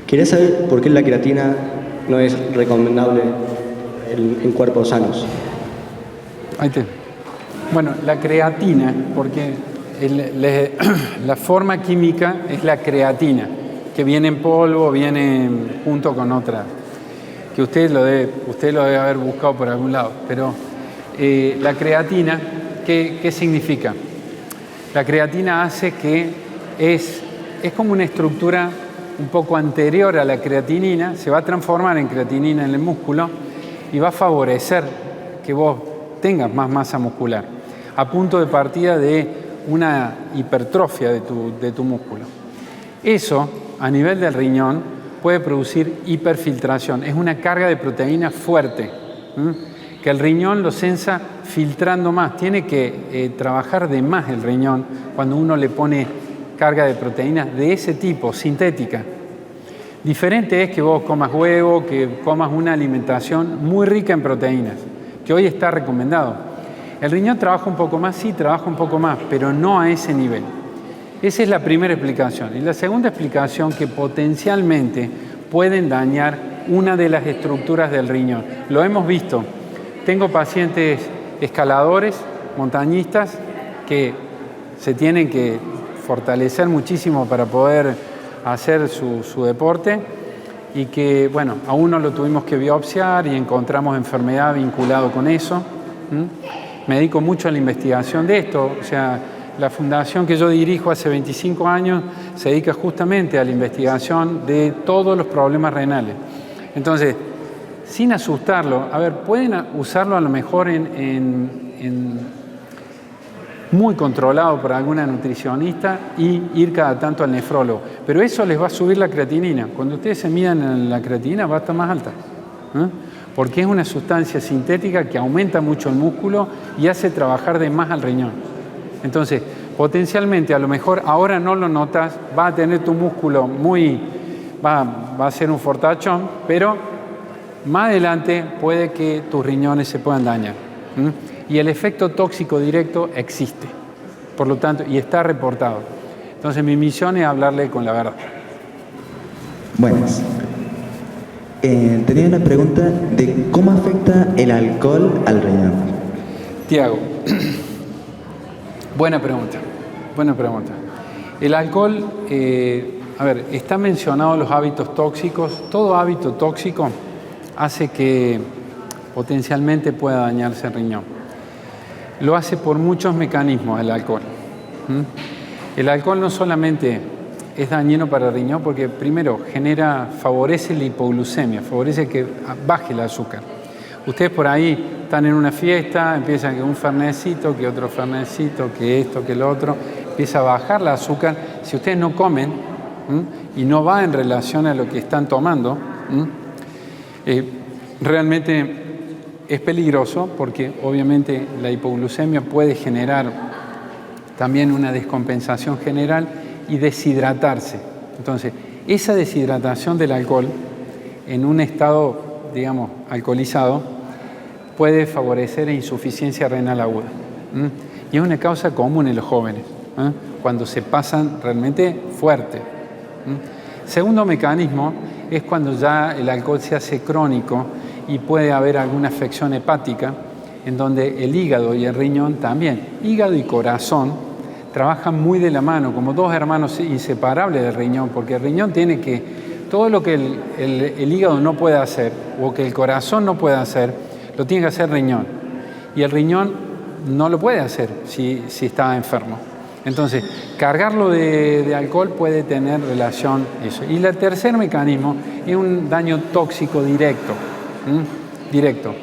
Quería saber por qué la creatina no es recomendable en cuerpos sanos. Bueno, la creatina, porque la forma química es la creatina, que viene en polvo, viene junto con otra, que usted lo debe haber buscado por algún lado. Pero la creatina, ¿qué significa? La creatina hace que es como una estructura un poco anterior a la creatinina, se va a transformar en creatinina en el músculo y va a favorecer que vos tengas más masa muscular, a punto de partida de una hipertrofia de tu músculo. Eso, a nivel del riñón, puede producir hiperfiltración. Es una carga de proteína fuerte, que el riñón lo sensa filtrando más. Tiene que trabajar de más el riñón cuando uno le pone carga de proteínas de ese tipo, sintética. Diferente es que vos comas huevo, que comas una alimentación muy rica en proteínas, que hoy está recomendado. El riñón trabaja un poco más, sí, trabaja un poco más, pero no a ese nivel. Esa es la primera explicación. Y la segunda explicación, que potencialmente pueden dañar una de las estructuras del riñón. Lo hemos visto. Tengo pacientes escaladores, montañistas, que se tienen que fortalecer muchísimo para poder hacer su deporte y que, bueno, a uno lo tuvimos que biopsiar y encontramos enfermedad vinculada con eso. Me dedico mucho a la investigación de esto, o sea, la fundación que yo dirijo hace 25 años se dedica justamente a la investigación de todos los problemas renales. Entonces, sin asustarlo, pueden usarlo a lo mejor muy controlado por alguna nutricionista y ir cada tanto al nefrólogo. Pero eso les va a subir la creatinina. Cuando ustedes se midan la creatinina va a estar más alta. Porque es una sustancia sintética que aumenta mucho el músculo y hace trabajar de más al riñón. Entonces, potencialmente, a lo mejor ahora no lo notas, va a tener tu músculo va a ser un fortachón, pero más adelante puede que tus riñones se puedan dañar. Y el efecto tóxico directo existe, por lo tanto, y está reportado. Entonces, mi misión es hablarle con la verdad. Buenas. Tenía una pregunta de cómo afecta el alcohol al riñón. Tiago, buena pregunta. El alcohol, está mencionado los hábitos tóxicos. Todo hábito tóxico hace que potencialmente pueda dañarse el riñón. Lo hace por muchos mecanismos el alcohol. El alcohol no solamente es dañino para el riñón porque primero favorece la hipoglucemia, favorece que baje el azúcar. Ustedes por ahí están en una fiesta, empiezan que un fernecito, que otro fernecito, que esto, que lo otro, empieza a bajar el azúcar. Si ustedes no comen y no va en relación a lo que están tomando, realmente es peligroso porque obviamente la hipoglucemia puede generar también una descompensación general y deshidratarse. Entonces, esa deshidratación del alcohol en un estado, digamos, alcoholizado, puede favorecer insuficiencia renal aguda. Y es una causa común en los jóvenes, cuando se pasan realmente fuerte. Segundo mecanismo es cuando ya el alcohol se hace crónico y puede haber alguna afección hepática, en donde el hígado y el riñón también, hígado y corazón, trabajan muy de la mano, como dos hermanos inseparables del riñón, porque el riñón tiene que, todo lo que el hígado no puede hacer, o que el corazón no puede hacer, lo tiene que hacer el riñón. Y el riñón no lo puede hacer si está enfermo. Entonces, cargarlo de alcohol puede tener relación eso. Y el tercer mecanismo es un daño tóxico directo, directo.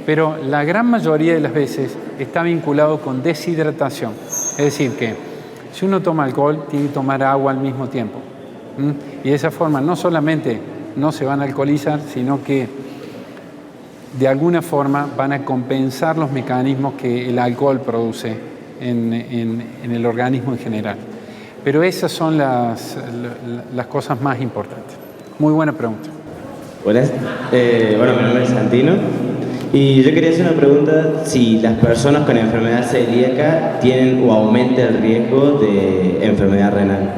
Pero la gran mayoría de las veces está vinculado con deshidratación. Es decir, que si uno toma alcohol, tiene que tomar agua al mismo tiempo. Y de esa forma no solamente no se van a alcoholizar, sino que de alguna forma van a compensar los mecanismos que el alcohol produce en el organismo en general. Pero esas son las cosas más importantes. Muy buena pregunta. Buenas. Bueno, mi nombre es Santino. Y yo quería hacer una pregunta, si las personas con enfermedad celíaca tienen o aumenta el riesgo de enfermedad renal.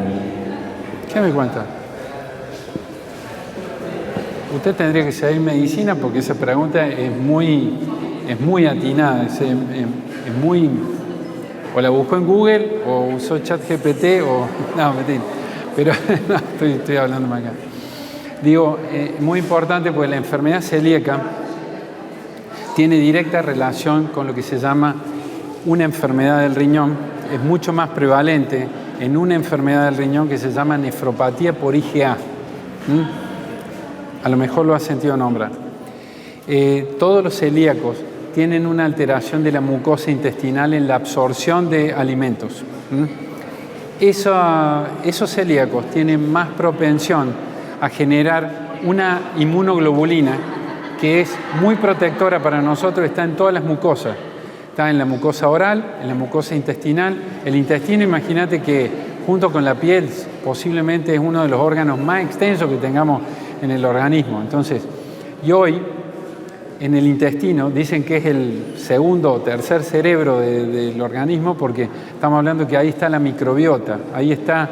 ¿Qué me cuenta? Usted tendría que saber medicina porque esa pregunta es muy atinada, es muy... O la buscó en Google, o usó ChatGPT, o... No, mentira. Pero no, estoy hablando más acá. Digo, muy importante porque la enfermedad celíaca tiene directa relación con lo que se llama una enfermedad del riñón. Es mucho más prevalente en una enfermedad del riñón que se llama nefropatía por IgA. A lo mejor lo has sentido nombrar. Todos los celíacos tienen una alteración de la mucosa intestinal en la absorción de alimentos. Esos celíacos tienen más propensión a generar una inmunoglobulina que es muy protectora para nosotros, está en todas las mucosas. Está en la mucosa oral, en la mucosa intestinal. El intestino, imagínate que junto con la piel posiblemente es uno de los órganos más extensos que tengamos en el organismo. Entonces, y hoy en el intestino dicen que es el segundo o tercer cerebro del organismo porque estamos hablando que ahí está la microbiota, ahí está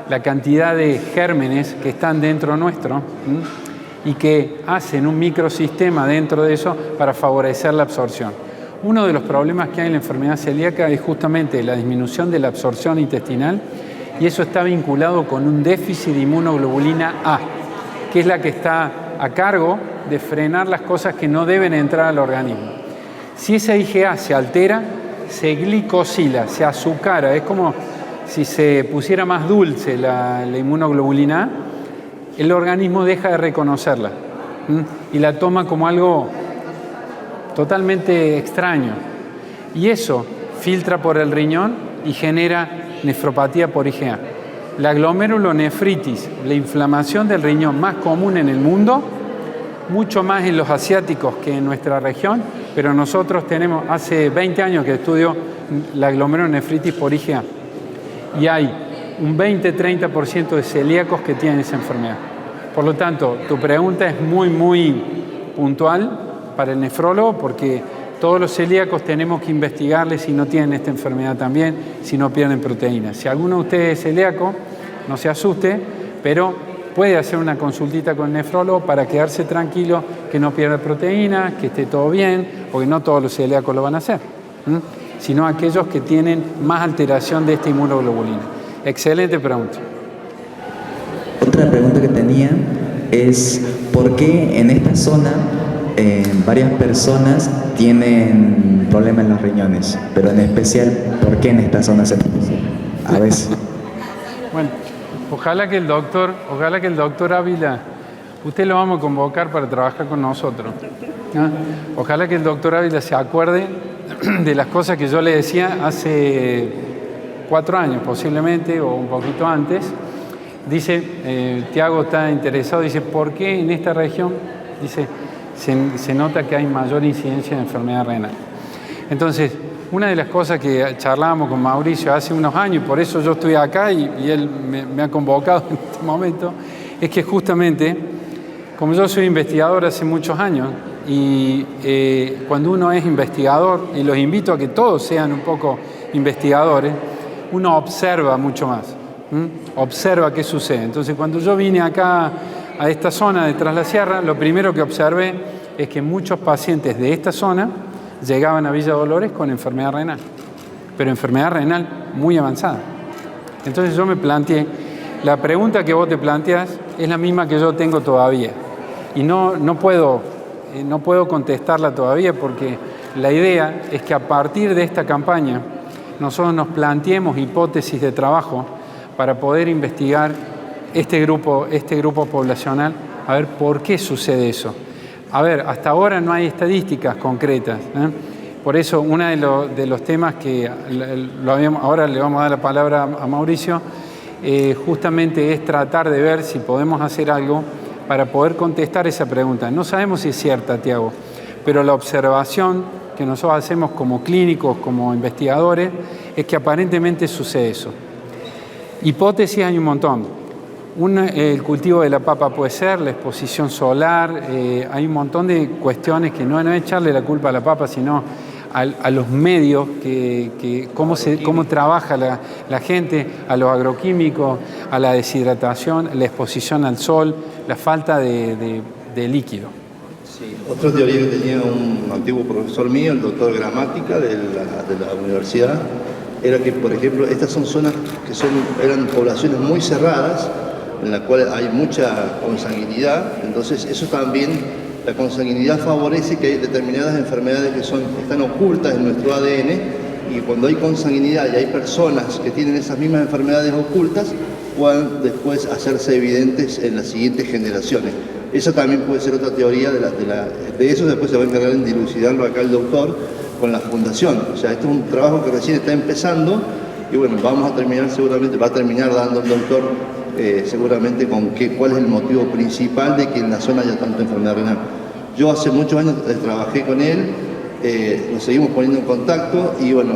la cantidad de gérmenes que están dentro nuestro y que hacen un microsistema dentro de eso para favorecer la absorción. Uno de los problemas que hay en la enfermedad celíaca es justamente la disminución de la absorción intestinal y eso está vinculado con un déficit de inmunoglobulina A, que es la que está a cargo de frenar las cosas que no deben entrar al organismo. Si esa IgA se altera, se glicosila, se azucara, es como si se pusiera más dulce la inmunoglobulina A, el organismo deja de reconocerla y la toma como algo totalmente extraño. Y eso filtra por el riñón y genera nefropatía por IgA. La glomerulonefritis, la inflamación del riñón más común en el mundo, mucho más en los asiáticos que en nuestra región, pero nosotros tenemos, hace 20 años que estudio la glomerulonefritis por IgA. Y hay un 20-30% de celíacos que tienen esa enfermedad. Por lo tanto, tu pregunta es muy puntual para el nefrólogo porque todos los celíacos tenemos que investigarles si no tienen esta enfermedad también, si no pierden proteínas. Si alguno de ustedes es celíaco, no se asuste, pero puede hacer una consultita con el nefrólogo para quedarse tranquilo que no pierda proteínas, que esté todo bien, porque no todos los celíacos lo van a hacer, sino aquellos que tienen más alteración de esta inmunoglobulina. Excelente pregunta. Otra pregunta que tenía es ¿por qué en esta zona varias personas tienen problemas en los riñones? Pero en especial, ¿por qué en esta zona se produce? A veces. Bueno, ojalá que el doctor Ávila, usted lo vamos a convocar para trabajar con nosotros. Ojalá que el doctor Ávila se acuerde de las cosas que yo le decía hace 4 años posiblemente, o un poquito antes. Dice, Tiago está interesado, dice, ¿por qué en esta región? Dice, se nota que hay mayor incidencia de enfermedad renal. Entonces, una de las cosas que charlábamos con Mauricio hace unos años, y por eso yo estoy acá y él me ha convocado en este momento, es que justamente, como yo soy investigador hace muchos años, y cuando uno es investigador, y los invito a que todos sean un poco investigadores, uno observa mucho más, observa qué sucede. Entonces, cuando yo vine acá a esta zona de Tras la Sierra, lo primero que observé es que muchos pacientes de esta zona llegaban a Villa Dolores con enfermedad renal, pero enfermedad renal muy avanzada. Entonces yo me planteé, la pregunta que vos te planteás es la misma que yo tengo todavía, y no puedo contestarla todavía, porque la idea es que a partir de esta campaña nosotros nos planteemos hipótesis de trabajo para poder investigar este grupo poblacional, a ver por qué sucede eso. A ver, hasta ahora no hay estadísticas concretas, ¿eh? Por eso uno de los temas que ahora le vamos a dar la palabra a Mauricio, justamente es tratar de ver si podemos hacer algo para poder contestar esa pregunta. No sabemos si es cierta, Tiago, pero la observación que nosotros hacemos como clínicos, como investigadores, es que aparentemente sucede eso. Hipótesis hay un montón. El cultivo de la papa puede ser, la exposición solar, hay un montón de cuestiones que no es echarle la culpa a la papa, sino a los medios, cómo trabaja la gente, a los agroquímicos, a la deshidratación, la exposición al sol, la falta de líquido. Sí, otra teoría que tenía un antiguo profesor mío, el doctor Gramática de la universidad, era que, por ejemplo, estas son zonas que eran poblaciones muy cerradas, en la cual hay mucha consanguinidad. Entonces eso también, la consanguinidad favorece que hay determinadas enfermedades que están ocultas en nuestro ADN, y cuando hay consanguinidad y hay personas que tienen esas mismas enfermedades ocultas, puedan después hacerse evidentes en las siguientes generaciones. Esa también puede ser otra teoría de eso. Después se va a encargar en dilucidarlo acá el doctor con la fundación. O sea, esto es un trabajo que recién está empezando, y bueno, va a terminar dando el doctor seguramente cuál es el motivo principal de que en la zona haya tanta enfermedad renal. Yo hace muchos años trabajé con él, nos seguimos poniendo en contacto, y bueno,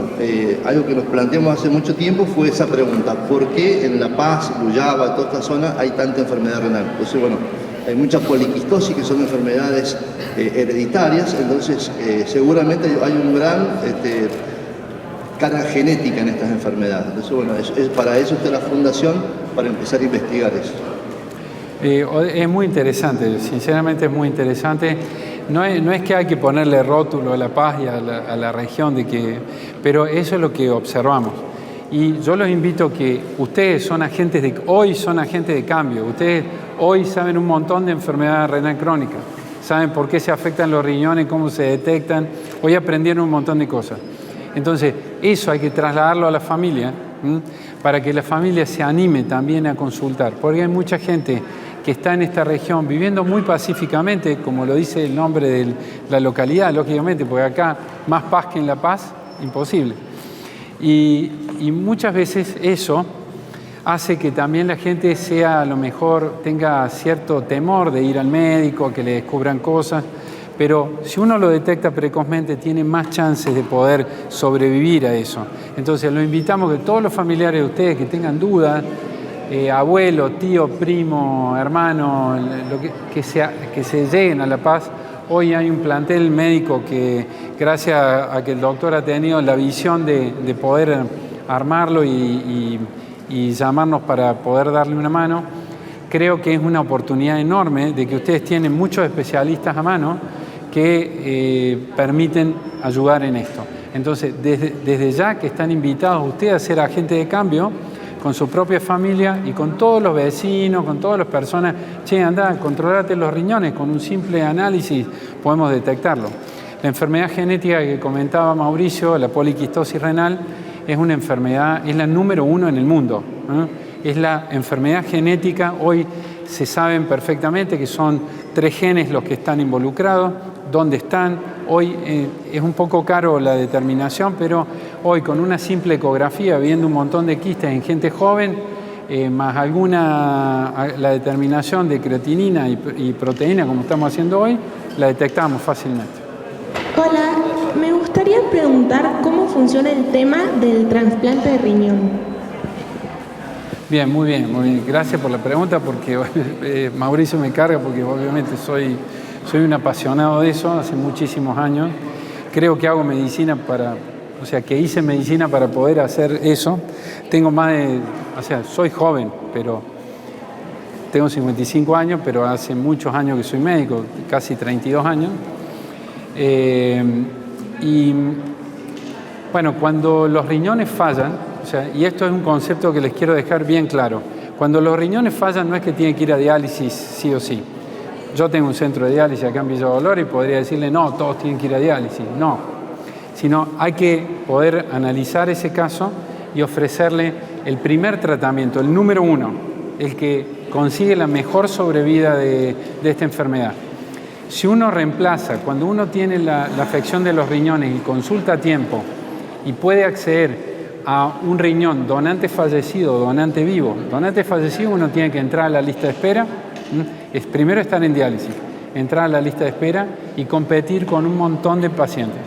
algo que nos planteamos hace mucho tiempo fue esa pregunta: ¿por qué en La Paz, Luyaba, toda esta zona hay tanta enfermedad renal? Entonces, bueno, hay mucha poliquistosis, que son enfermedades hereditarias. Entonces seguramente hay un gran carga genética en estas enfermedades. Entonces, bueno, para eso está la fundación, para empezar a investigar eso. Es muy interesante, sinceramente es muy interesante. No es que hay que ponerle rótulo a La Paz y a la región, pero eso es lo que observamos. Y yo los invito a que ustedes hoy son agentes de cambio. Ustedes hoy saben un montón de enfermedades renal crónicas, saben por qué se afectan los riñones, cómo se detectan. Hoy aprendieron un montón de cosas. Entonces, eso hay que trasladarlo a la familia, para que la familia se anime también a consultar, porque hay mucha gente que está en esta región viviendo muy pacíficamente, como lo dice el nombre de la localidad, lógicamente, porque acá más paz que en La Paz, imposible. Y muchas veces eso hace que también la gente a lo mejor tenga cierto temor de ir al médico, que le descubran cosas, pero si uno lo detecta precozmente tiene más chances de poder sobrevivir a eso. Entonces los invitamos que todos los familiares de ustedes que tengan dudas, abuelo, tío, primo, hermano, que se lleguen a La Paz. Hoy hay un plantel médico que, gracias a que el doctor ha tenido la visión de poder armarlo y llamarnos para poder darle una mano, creo que es una oportunidad enorme de que ustedes tienen muchos especialistas a mano que permiten ayudar en esto. Entonces, desde ya que están invitados ustedes a ser agentes de cambio con su propia familia y con todos los vecinos, con todas las personas. Che, anda, controlate los riñones, con un simple análisis podemos detectarlo. La enfermedad genética que comentaba Mauricio, la poliquistosis renal, es una enfermedad, es la número 1 en el mundo, ¿eh? Es la enfermedad genética. Hoy se saben perfectamente que son 3 genes los que están involucrados, dónde están. Hoy es un poco caro la determinación, pero hoy con una simple ecografía, viendo un montón de quistes en gente joven, más la determinación de creatinina y proteína, como estamos haciendo hoy, la detectamos fácilmente. Hola, me gustaría gustaría preguntar cómo funciona el tema del trasplante de riñón. Bien, muy bien, muy bien. Gracias por la pregunta porque Mauricio me carga porque obviamente soy un apasionado de eso hace muchísimos años. Creo que hago medicina que hice medicina para poder hacer eso. Soy joven, pero tengo 55 años, pero hace muchos años que soy médico, casi 32 años. Y bueno, cuando los riñones fallan, y esto es un concepto que les quiero dejar bien claro, cuando los riñones fallan no es que tienen que ir a diálisis sí o sí. Yo tengo un centro de diálisis acá en Villa Dolores y podría decirle, no, todos tienen que ir a diálisis. No, sino hay que poder analizar ese caso y ofrecerle el primer tratamiento, el número 1, el que consigue la mejor sobrevida de esta enfermedad. Si uno reemplaza, cuando uno tiene la afección de los riñones y consulta a tiempo y puede acceder a un riñón donante fallecido o donante vivo, donante fallecido uno tiene que entrar a la lista de espera, primero estar en diálisis, entrar a la lista de espera y competir con un montón de pacientes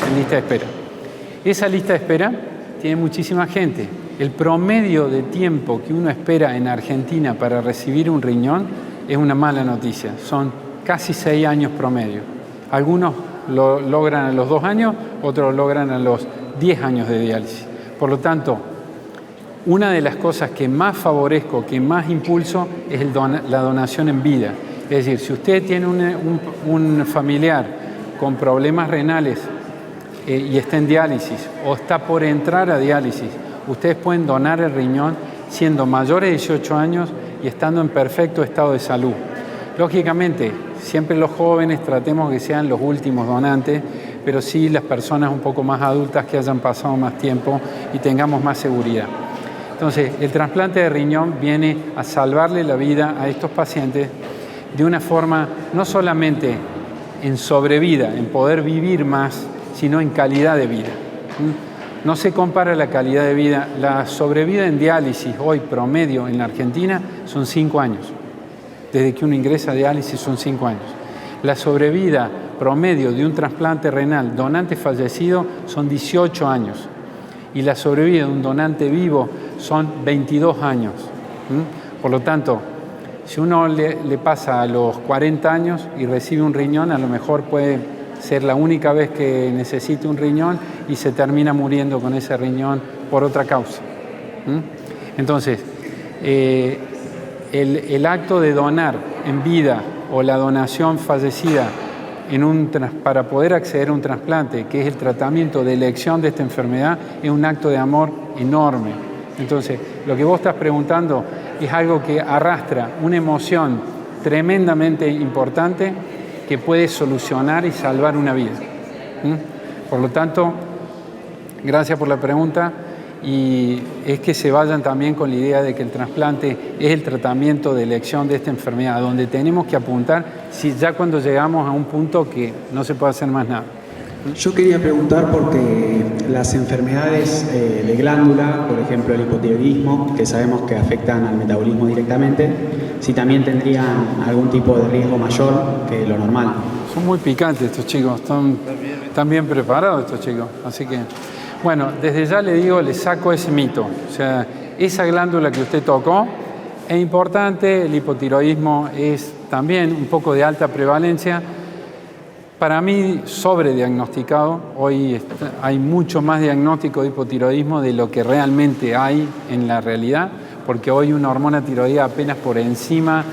en lista de espera. Esa lista de espera tiene muchísima gente. El promedio de tiempo que uno espera en Argentina para recibir un riñón es una mala noticia. Son casi 6 años promedio. Algunos lo logran a los 2 años, otros lo logran a los 10 años de diálisis. Por lo tanto, una de las cosas que más favorezco, que más impulso, es la donación en vida. Es decir, si usted tiene un familiar con problemas renales y está en diálisis o está por entrar a diálisis, ustedes pueden donar el riñón siendo mayores de 18 años y estando en perfecto estado de salud. Lógicamente, siempre los jóvenes tratemos que sean los últimos donantes, pero sí las personas un poco más adultas que hayan pasado más tiempo y tengamos más seguridad. Entonces, el trasplante de riñón viene a salvarle la vida a estos pacientes de una forma no solamente en sobrevida, en poder vivir más, sino en calidad de vida. No se compara la calidad de vida. La sobrevida en diálisis hoy promedio en la Argentina son 5 años. Desde que uno ingresa a diálisis son 5 años. La sobrevida promedio de un trasplante renal donante fallecido son 18 años. Y la sobrevida de un donante vivo son 22 años. Por lo tanto, si uno le pasa a los 40 años y recibe un riñón, a lo mejor puede ser la única vez que necesite un riñón y se termina muriendo con ese riñón por otra causa. Entonces, el acto de donar en vida o la donación fallecida para poder acceder a un trasplante, que es el tratamiento de elección de esta enfermedad, es un acto de amor enorme. Entonces, lo que vos estás preguntando es algo que arrastra una emoción tremendamente importante que puede solucionar y salvar una vida. Por lo tanto, gracias por la pregunta y es que se vayan también con la idea de que el trasplante es el tratamiento de elección de esta enfermedad, donde tenemos que apuntar ya cuando llegamos a un punto que no se puede hacer más nada. Yo quería preguntar porque las enfermedades de glándula, por ejemplo el hipotiroidismo, que sabemos que afectan al metabolismo directamente, si también tendrían algún tipo de riesgo mayor que lo normal. Son muy picantes estos chicos, están bien preparados estos chicos, así que, bueno, desde ya le digo, le saco ese mito, o sea, esa glándula que usted tocó es importante, el hipotiroidismo es también un poco de alta prevalencia. Para mí, sobrediagnosticado, hoy hay mucho más diagnóstico de hipotiroidismo de lo que realmente hay en la realidad, porque hoy una hormona tiroidea apenas por encima,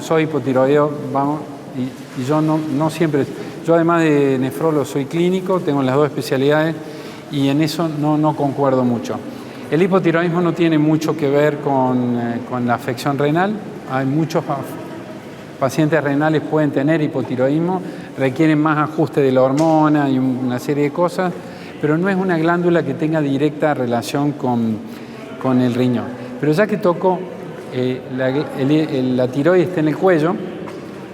soy hipotiroideo, vamos, y yo no siempre, yo además de nefrólogo soy clínico, tengo las 2 especialidades y en eso no concuerdo mucho. El hipotiroidismo no tiene mucho que ver con la afección renal, hay muchos pacientes renales pueden tener hipotiroidismo, requieren más ajuste de la hormona y una serie de cosas, pero no es una glándula que tenga directa relación con el riñón. Pero ya que toco, la tiroides está en el cuello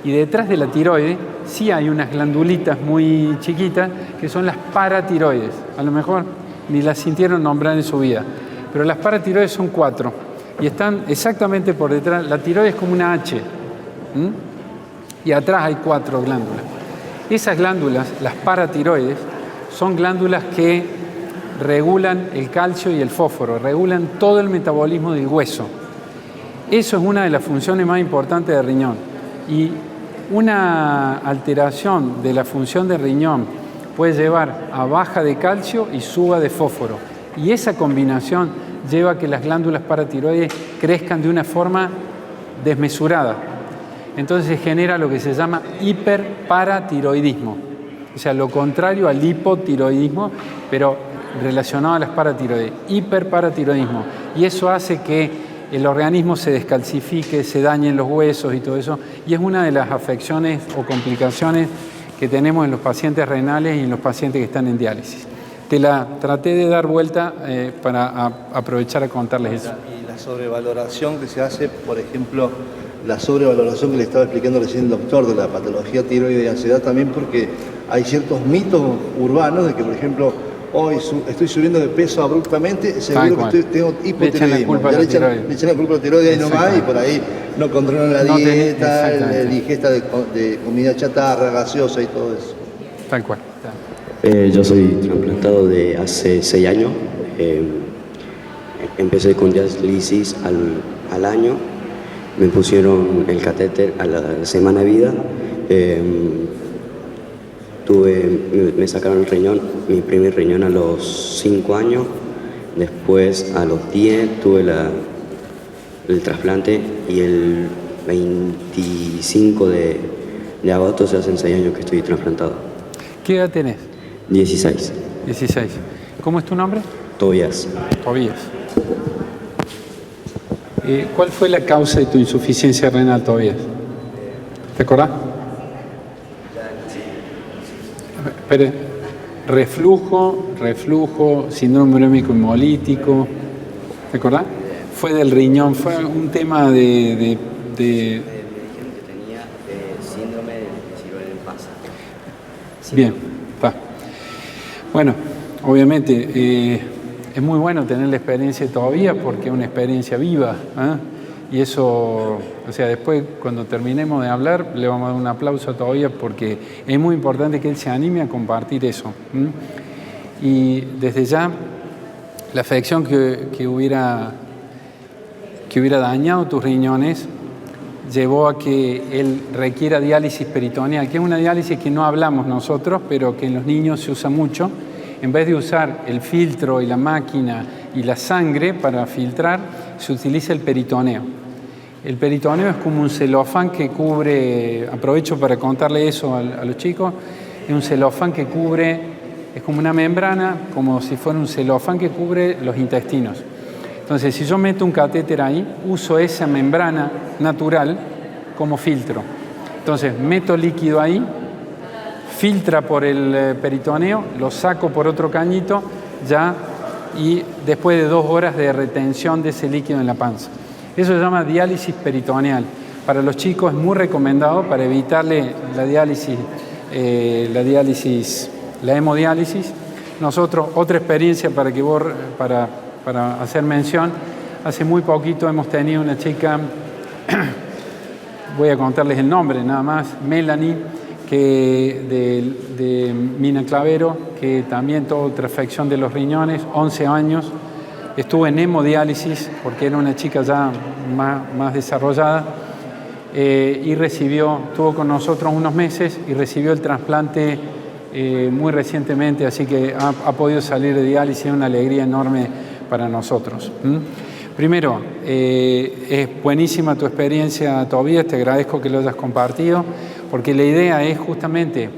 y detrás de la tiroides sí hay unas glandulitas muy chiquitas que son las paratiroides. A lo mejor ni las sintieron nombrar en su vida, pero las paratiroides son 4 y están exactamente por detrás. La tiroides es como una H. Y atrás hay 4 glándulas. Esas glándulas, las paratiroides, son glándulas que regulan el calcio y el fósforo, regulan todo el metabolismo del hueso. Eso es una de las funciones más importantes del riñón. Y una alteración de la función del riñón puede llevar a baja de calcio y suba de fósforo. Y esa combinación lleva a que las glándulas paratiroides crezcan de una forma desmesurada. Entonces se genera lo que se llama hiperparatiroidismo. O sea, lo contrario al hipotiroidismo, pero relacionado a las paratiroides. Hiperparatiroidismo. Y eso hace que el organismo se descalcifique, se dañen los huesos y todo eso. Y es una de las afecciones o complicaciones que tenemos en los pacientes renales y en los pacientes que están en diálisis. Te la traté de dar vuelta para aprovechar a contarles eso. Y la sobrevaloración que se hace, por ejemplo, la sobrevaloración que le estaba explicando recién el doctor de la patología tiroide y ansiedad también, porque hay ciertos mitos urbanos de que, por ejemplo, hoy estoy subiendo de peso abruptamente, seguro que tengo hipotiroidismo. Le echan la culpa a la tiroides nomás y por ahí no controlan la dieta, la ingesta de comida chatarra, gaseosa y todo eso. Tal cual. Yo soy trasplantado de hace 6 años. Empecé con diálisis al año. Me pusieron el catéter a la semana de vida. Me sacaron el riñón, mi primer riñón a los 5 años. Después a los 10 tuve el trasplante y el 25 de agosto se hacen 6 años que estoy trasplantado. ¿Qué edad tenés? 16. 16. ¿Cómo es tu nombre? Tobías. Tobías. ¿Cuál fue la causa de tu insuficiencia renal, Tobías? ¿Te acordás? Espere. Reflujo, síndrome urémico hemolítico. ¿Te acordás? Fue del riñón, fue un tema de... Me dijeron que tenía síndrome de ciruela en pasa. Bien, está. Bueno, obviamente es muy bueno tener la experiencia todavía porque es una experiencia viva, ¿eh? Y eso, o sea, después cuando terminemos de hablar le vamos a dar un aplauso todavía porque es muy importante que él se anime a compartir eso. Y desde ya, la afección que hubiera dañado tus riñones llevó a que él requiera diálisis peritoneal, que es una diálisis que no hablamos nosotros, pero que en los niños se usa mucho. En vez de usar el filtro y la máquina y la sangre para filtrar, se utiliza el peritoneo. El peritoneo es como un celofán que cubre, aprovecho para contarle eso a los chicos, es un celofán que cubre, es como una membrana, como si fuera un celofán que cubre los intestinos. Entonces, si yo meto un catéter ahí, uso esa membrana natural como filtro. Entonces, meto líquido ahí, filtra por el peritoneo, lo saco por otro cañito ya y después de 2 horas de retención de ese líquido en la panza. Eso se llama diálisis peritoneal. Para los chicos es muy recomendado para evitarle la hemodiálisis. Nosotros, otra experiencia para hacer mención, hace muy poquito hemos tenido una chica, voy a contarles el nombre nada más, Melanie, que de Mina Clavero, que también tuvo otra afección de los riñones, 11 años, estuvo en hemodiálisis porque era una chica ya más desarrollada y estuvo con nosotros unos meses y recibió el trasplante muy recientemente, así que ha podido salir de diálisis, es una alegría enorme para nosotros. Primero, es buenísima tu experiencia, Tobías, te agradezco que lo hayas compartido, porque la idea es justamente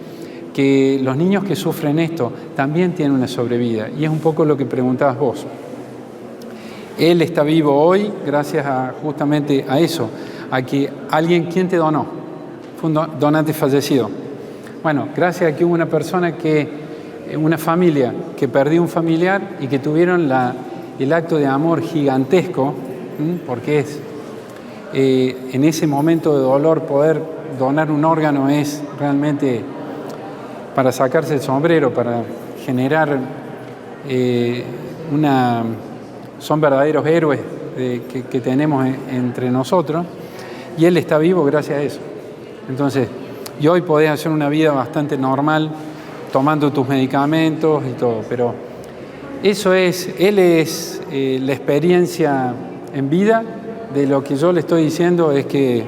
que los niños que sufren esto también tienen una sobrevida, y es un poco lo que preguntabas vos. Él está vivo hoy gracias justamente a eso, a que ¿quién te donó? Fue un donante fallecido. Bueno, gracias a que hubo una familia que perdió un familiar y que tuvieron el acto de amor gigantesco, porque en ese momento de dolor poder donar un órgano es realmente para sacarse el sombrero, para generar son verdaderos héroes que tenemos entre nosotros, y él está vivo gracias a eso. Entonces, y hoy podés hacer una vida bastante normal, tomando tus medicamentos y todo, pero él es la experiencia en vida de lo que yo le estoy diciendo es que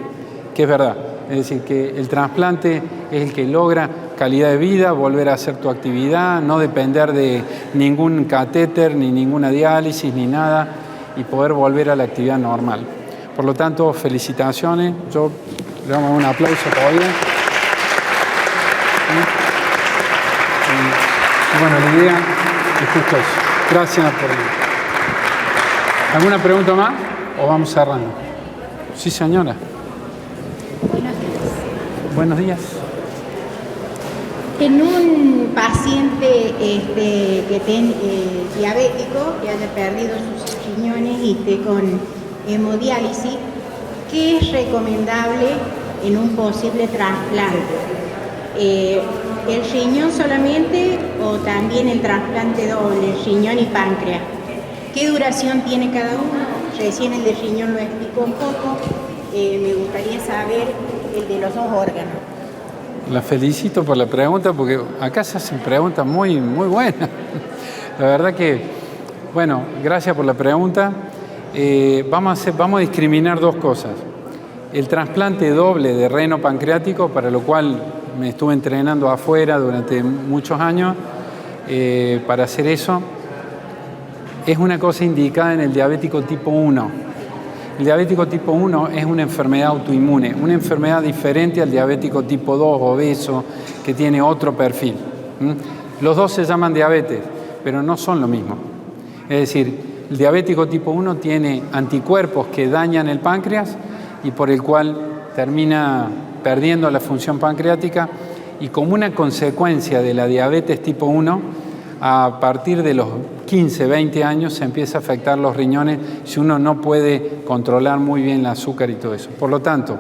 es verdad. Es decir, que el trasplante es el que logra calidad de vida, volver a hacer tu actividad, no depender de ningún catéter, ni ninguna diálisis, ni nada, y poder volver a la actividad normal. Por lo tanto, felicitaciones. Yo le damos un aplauso todavía. Y bueno, la idea es justo eso. Gracias por... ¿Alguna pregunta más? ¿O vamos cerrando? Sí, señora. Buenos días. En un paciente diabético que haya perdido sus riñones y esté con hemodiálisis, ¿qué es recomendable en un posible trasplante? ¿El riñón solamente o también el trasplante doble, riñón y páncreas? ¿Qué duración tiene cada uno? Recién el de riñón lo explicó un poco. Me gustaría saber el de los dos órganos. La felicito por la pregunta porque acá se hacen preguntas muy, muy buenas. La verdad que, bueno, gracias por la pregunta. Vamos a discriminar dos cosas. El trasplante doble de reno pancreático, para lo cual me estuve entrenando afuera durante muchos años para hacer eso, es una cosa indicada en el diabético tipo 1. El diabético tipo 1 es una enfermedad autoinmune, una enfermedad diferente al diabético tipo 2, obeso, que tiene otro perfil. Los dos se llaman diabetes, pero no son lo mismo. Es decir, el diabético tipo 1 tiene anticuerpos que dañan el páncreas y por el cual termina perdiendo la función pancreática, y como una consecuencia de la diabetes tipo 1, a partir de los 15, 20 años se empieza a afectar los riñones si uno no puede controlar muy bien el azúcar y todo eso. Por lo tanto,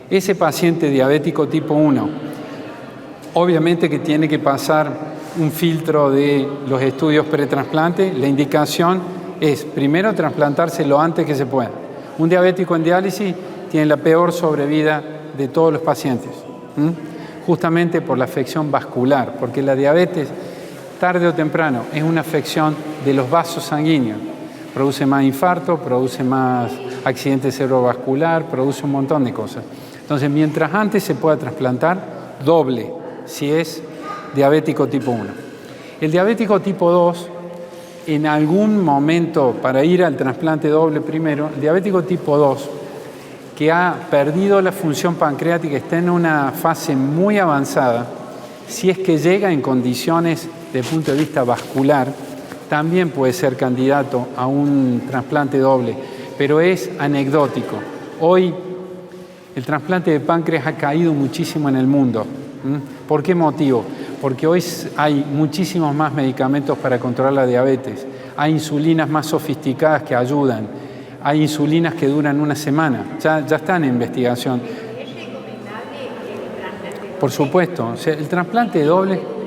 ese paciente diabético tipo 1, obviamente que tiene que pasar un filtro de los estudios pretrasplante. La indicación es primero trasplantarse lo antes que se pueda. Un diabético en diálisis tiene la peor sobrevida de todos los pacientes, justamente por la afección vascular, porque la diabetes, tarde o temprano, es una afección de los vasos sanguíneos. Produce más infarto, produce más accidente cerebrovascular, produce un montón de cosas. Entonces, mientras antes se pueda trasplantar, doble, si es diabético tipo 1. El diabético tipo 2, en algún momento, para ir al trasplante doble primero, el diabético tipo 2, que ha perdido la función pancreática, está en una fase muy avanzada, si es que llega en condiciones desde el punto de vista vascular, también puede ser candidato a un trasplante doble, pero es anecdótico. Hoy el trasplante de páncreas ha caído muchísimo en el mundo. ¿Por qué motivo? Porque hoy hay muchísimos más medicamentos para controlar la diabetes. Hay insulinas más sofisticadas que ayudan. Hay insulinas que duran una semana. Ya están en investigación. ¿Es recomendable el trasplante? Por supuesto. O sea, el trasplante doble...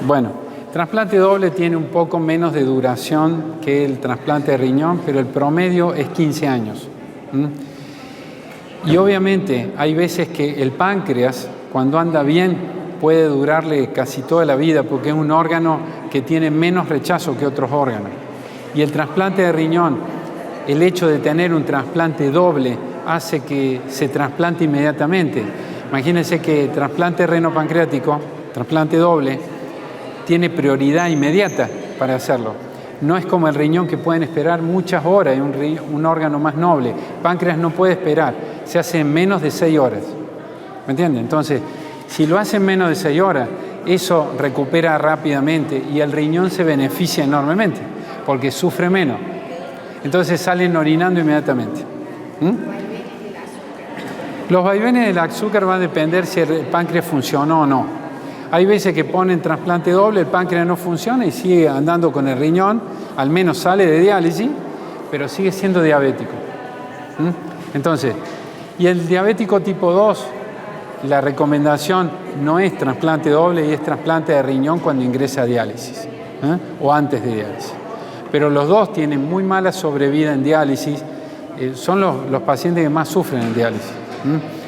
Bueno, el trasplante doble tiene un poco menos de duración que el trasplante de riñón, pero el promedio es 15 años. Y obviamente hay veces que el páncreas, cuando anda bien, puede durarle casi toda la vida porque es un órgano que tiene menos rechazo que otros órganos. Y el trasplante de riñón, el hecho de tener un trasplante doble hace que se trasplante inmediatamente. Imagínense que trasplante reno-pancreático, trasplante doble, tiene prioridad inmediata para hacerlo. No es como el riñón que pueden esperar muchas horas, es un órgano más noble. Páncreas no puede esperar, se hace en menos de 6 horas. ¿Me entienden? Entonces, si lo hacen menos de 6 horas, eso recupera rápidamente y el riñón se beneficia enormemente porque sufre menos. Entonces salen orinando inmediatamente. Los vaivenes del azúcar van a depender si el páncreas funcionó o no. Hay veces que ponen trasplante doble, el páncreas no funciona y sigue andando con el riñón, al menos sale de diálisis, pero sigue siendo diabético. Entonces, y el diabético tipo 2, la recomendación no es trasplante doble y es trasplante de riñón cuando ingresa a diálisis, o antes de diálisis. Pero los dos tienen muy mala sobrevida en diálisis, son los pacientes que más sufren en diálisis.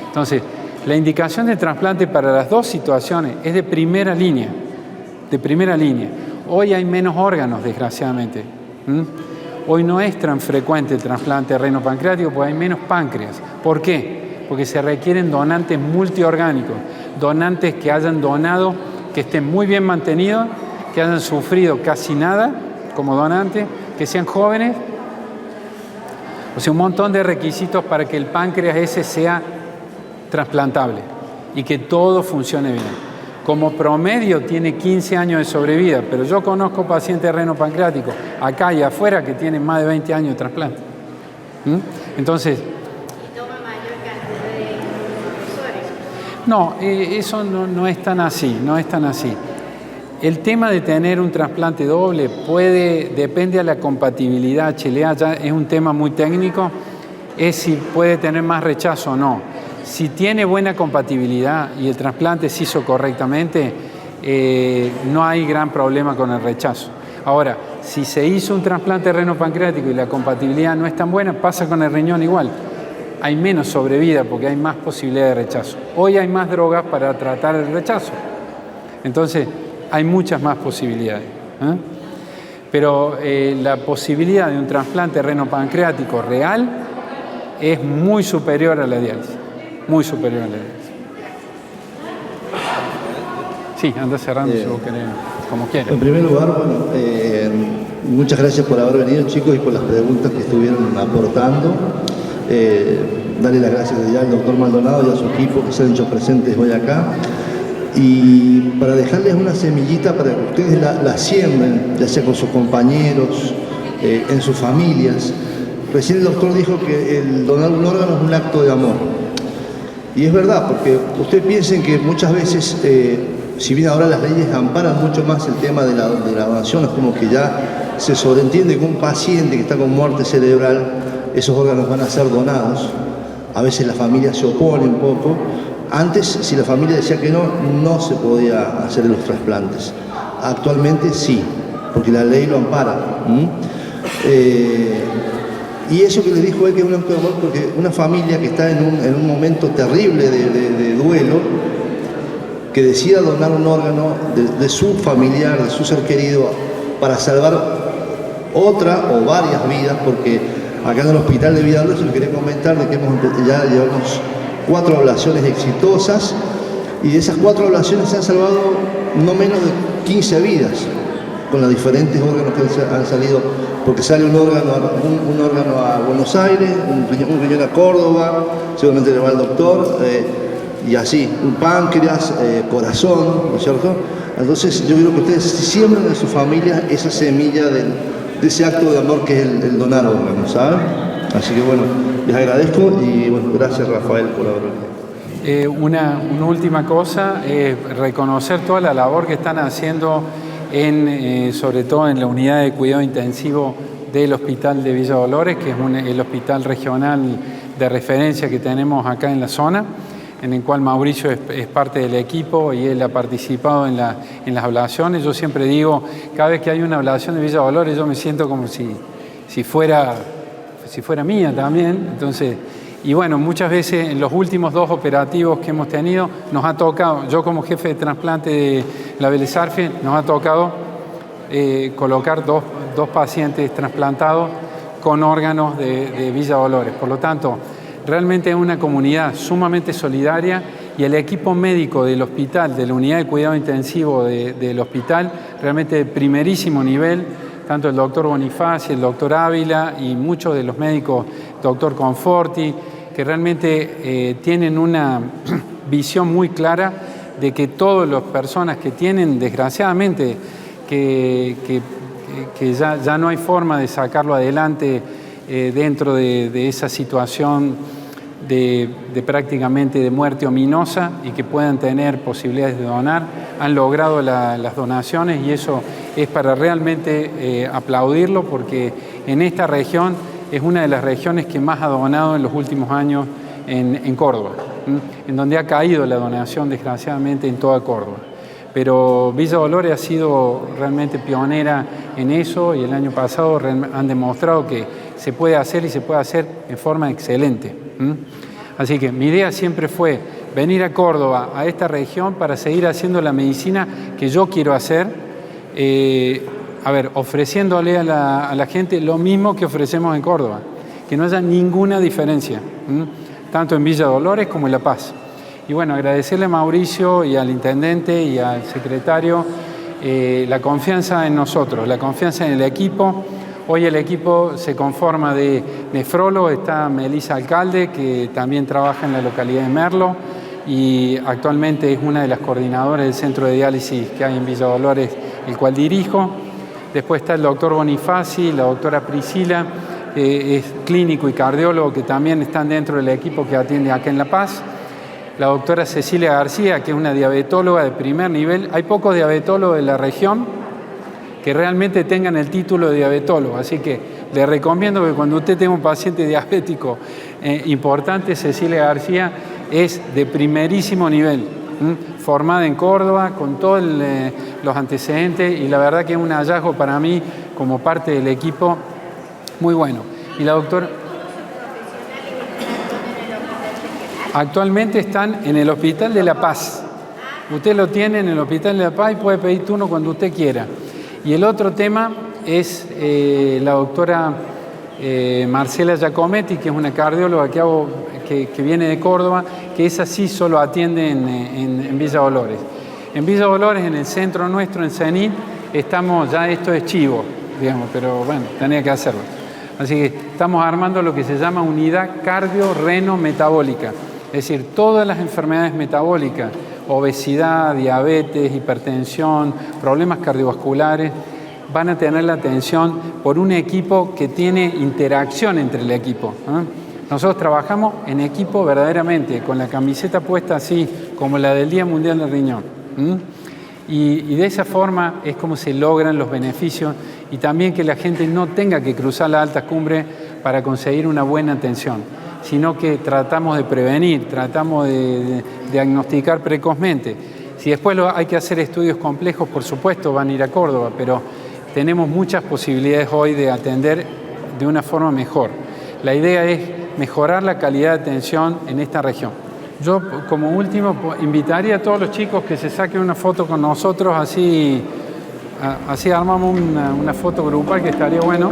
Entonces, La indicación de trasplante para las dos situaciones es de primera línea, de primera línea. Hoy hay menos órganos, desgraciadamente. Hoy no es tan frecuente el trasplante reno-pancreático porque hay menos páncreas. ¿Por qué? Porque se requieren donantes multiorgánicos, donantes que hayan donado, que estén muy bien mantenidos, que hayan sufrido casi nada como donantes, que sean jóvenes. O sea, un montón de requisitos para que el páncreas ese sea trasplantable y que todo funcione bien. Como promedio tiene 15 años de sobrevida, pero yo conozco pacientes reno-pancreáticos acá y afuera que tienen más de 20 años de trasplante. Entonces, ¿toma mayor cantidad de profesores? no, eso no es tan así, no es tan así. El tema de tener un trasplante doble depende de la compatibilidad HLA, ya es un tema muy técnico, es si puede tener más rechazo o no. Si tiene buena compatibilidad y el trasplante se hizo correctamente, no hay gran problema con el rechazo. Ahora, si se hizo un trasplante reno-pancreático y la compatibilidad no es tan buena, pasa con el riñón igual. Hay menos sobrevida porque hay más posibilidad de rechazo. Hoy hay más drogas para tratar el rechazo. Entonces, hay muchas más posibilidades. Pero la posibilidad de un trasplante reno-pancreático real es muy superior a la diálisis. Muy superior a la diálisis. Sí, anda cerrando si vos querés, como quieras. En primer lugar, bueno, muchas gracias por haber venido, chicos, y por las preguntas que estuvieron aportando. Darle las gracias ya al doctor Maldonado y a su equipo que se han hecho presentes hoy acá. Y para dejarles una semillita para que ustedes la siembren, ya sea con sus compañeros, en sus familias. Recién el doctor dijo que el donar un órgano es un acto de amor. Y es verdad, porque ustedes piensen que muchas veces, si bien ahora las leyes amparan mucho más el tema de la donación, es como que ya se sobreentiende que un paciente que está con muerte cerebral, esos órganos van a ser donados. A veces la familia se opone un poco. Antes, si la familia decía que no se podía hacer los trasplantes. Actualmente sí, porque la ley lo ampara. Y eso que le dijo él que es un acto de amor, porque una familia que está en un momento terrible de duelo, que decida donar un órgano de su familiar, de su ser querido, para salvar otra o varias vidas, porque acá en el Hospital de Vida Dolorosa les quería comentar de que ya llevamos 4 ablaciones exitosas, y de esas 4 ablaciones se han salvado no menos de 15 vidas, con los diferentes órganos que han salido, porque sale un órgano a Buenos Aires, un riñón a Córdoba, seguramente le va al doctor, y así, un páncreas, corazón, ¿no es cierto? Entonces yo creo que ustedes siembran en su familia esa semilla de ese acto de amor que es el donar órganos, ¿saben? Así que bueno, les agradezco y bueno, gracias Rafael por haber venido. Una última cosa, reconocer toda la labor que están haciendo sobre todo en la unidad de cuidado intensivo del Hospital de Villa Dolores, que es el hospital regional de referencia que tenemos acá en la zona, en el cual Mauricio es parte del equipo y él ha participado en las ablaciones. Yo siempre digo, cada vez que hay una ablación de Villa Dolores, yo me siento como si fuera mía también. Entonces, y bueno, muchas veces en los últimos 2 operativos que hemos tenido, nos ha tocado, yo como jefe de trasplante de la Vélez Sarsfield, nos ha tocado colocar dos pacientes trasplantados con órganos de Villa Dolores. Por lo tanto, realmente es una comunidad sumamente solidaria y el equipo médico del hospital, de la unidad de cuidado intensivo del hospital, realmente de primerísimo nivel, tanto el doctor Bonifaci, el doctor Ávila y muchos de los médicos, doctor Conforti, que realmente tienen una visión muy clara de que todas las personas que tienen, desgraciadamente, que ya no hay forma de sacarlo adelante dentro de esa situación de prácticamente de muerte ominosa y que puedan tener posibilidades de donar, han logrado las donaciones y eso es para realmente aplaudirlo porque en esta región es una de las regiones que más ha donado en los últimos años en Córdoba, en donde ha caído la donación desgraciadamente en toda Córdoba. Pero Villa Dolores ha sido realmente pionera en eso y el año pasado han demostrado que se puede hacer y se puede hacer en forma excelente. Así que mi idea siempre fue venir a Córdoba, a esta región, para seguir haciendo la medicina que yo quiero hacer, ofreciéndole a la gente lo mismo que ofrecemos en Córdoba, que no haya ninguna diferencia, tanto en Villa Dolores como en La Paz. Y bueno, agradecerle a Mauricio y al intendente y al secretario la confianza en nosotros, la confianza en el equipo. Hoy el equipo se conforma de nefrólogo, está Melisa Alcalde, que también trabaja en la localidad de Merlo y actualmente es una de las coordinadoras del centro de diálisis que hay en Villa Dolores, el cual dirijo. Después está el doctor Bonifaci, la doctora Priscila, que es clínico y cardiólogo, que también están dentro del equipo que atiende acá en La Paz. La doctora Cecilia García, que es una diabetóloga de primer nivel. Hay pocos diabetólogos de la región que realmente tengan el título de diabetólogo, así que le recomiendo que cuando usted tenga un paciente diabético importante, Cecilia García es de primerísimo nivel, formada en Córdoba, con todos los antecedentes, y la verdad que es un hallazgo para mí como parte del equipo muy bueno. Y la doctora... Actualmente están en el Hospital de La Paz. Usted lo tiene en el Hospital de La Paz y puede pedir turno cuando usted quiera. Y el otro tema es la doctora Marcela Giacometti, que es una cardióloga que viene de Córdoba, que esa sí solo atiende en Villa Dolores. En Villa Dolores, en el centro nuestro, en Cenit, estamos, ya esto es chivo, digamos, pero bueno, tenía que hacerlo. Así que estamos armando lo que se llama unidad cardio-reno-metabólica. Es decir, todas las enfermedades metabólicas, obesidad, diabetes, hipertensión, problemas cardiovasculares, van a tener la atención por un equipo que tiene interacción entre el equipo. Nosotros trabajamos en equipo verdaderamente, con la camiseta puesta así, como la del Día Mundial del Riñón. Y de esa forma es como se logran los beneficios y también que la gente no tenga que cruzar la alta cumbre para conseguir una buena atención, sino que tratamos de prevenir, tratamos de diagnosticar precozmente. Si después hay que hacer estudios complejos, por supuesto van a ir a Córdoba, pero tenemos muchas posibilidades hoy de atender de una forma mejor. La idea es mejorar la calidad de atención en esta región. Yo, como último, invitaría a todos los chicos que se saquen una foto con nosotros, así armamos una foto grupal que estaría bueno.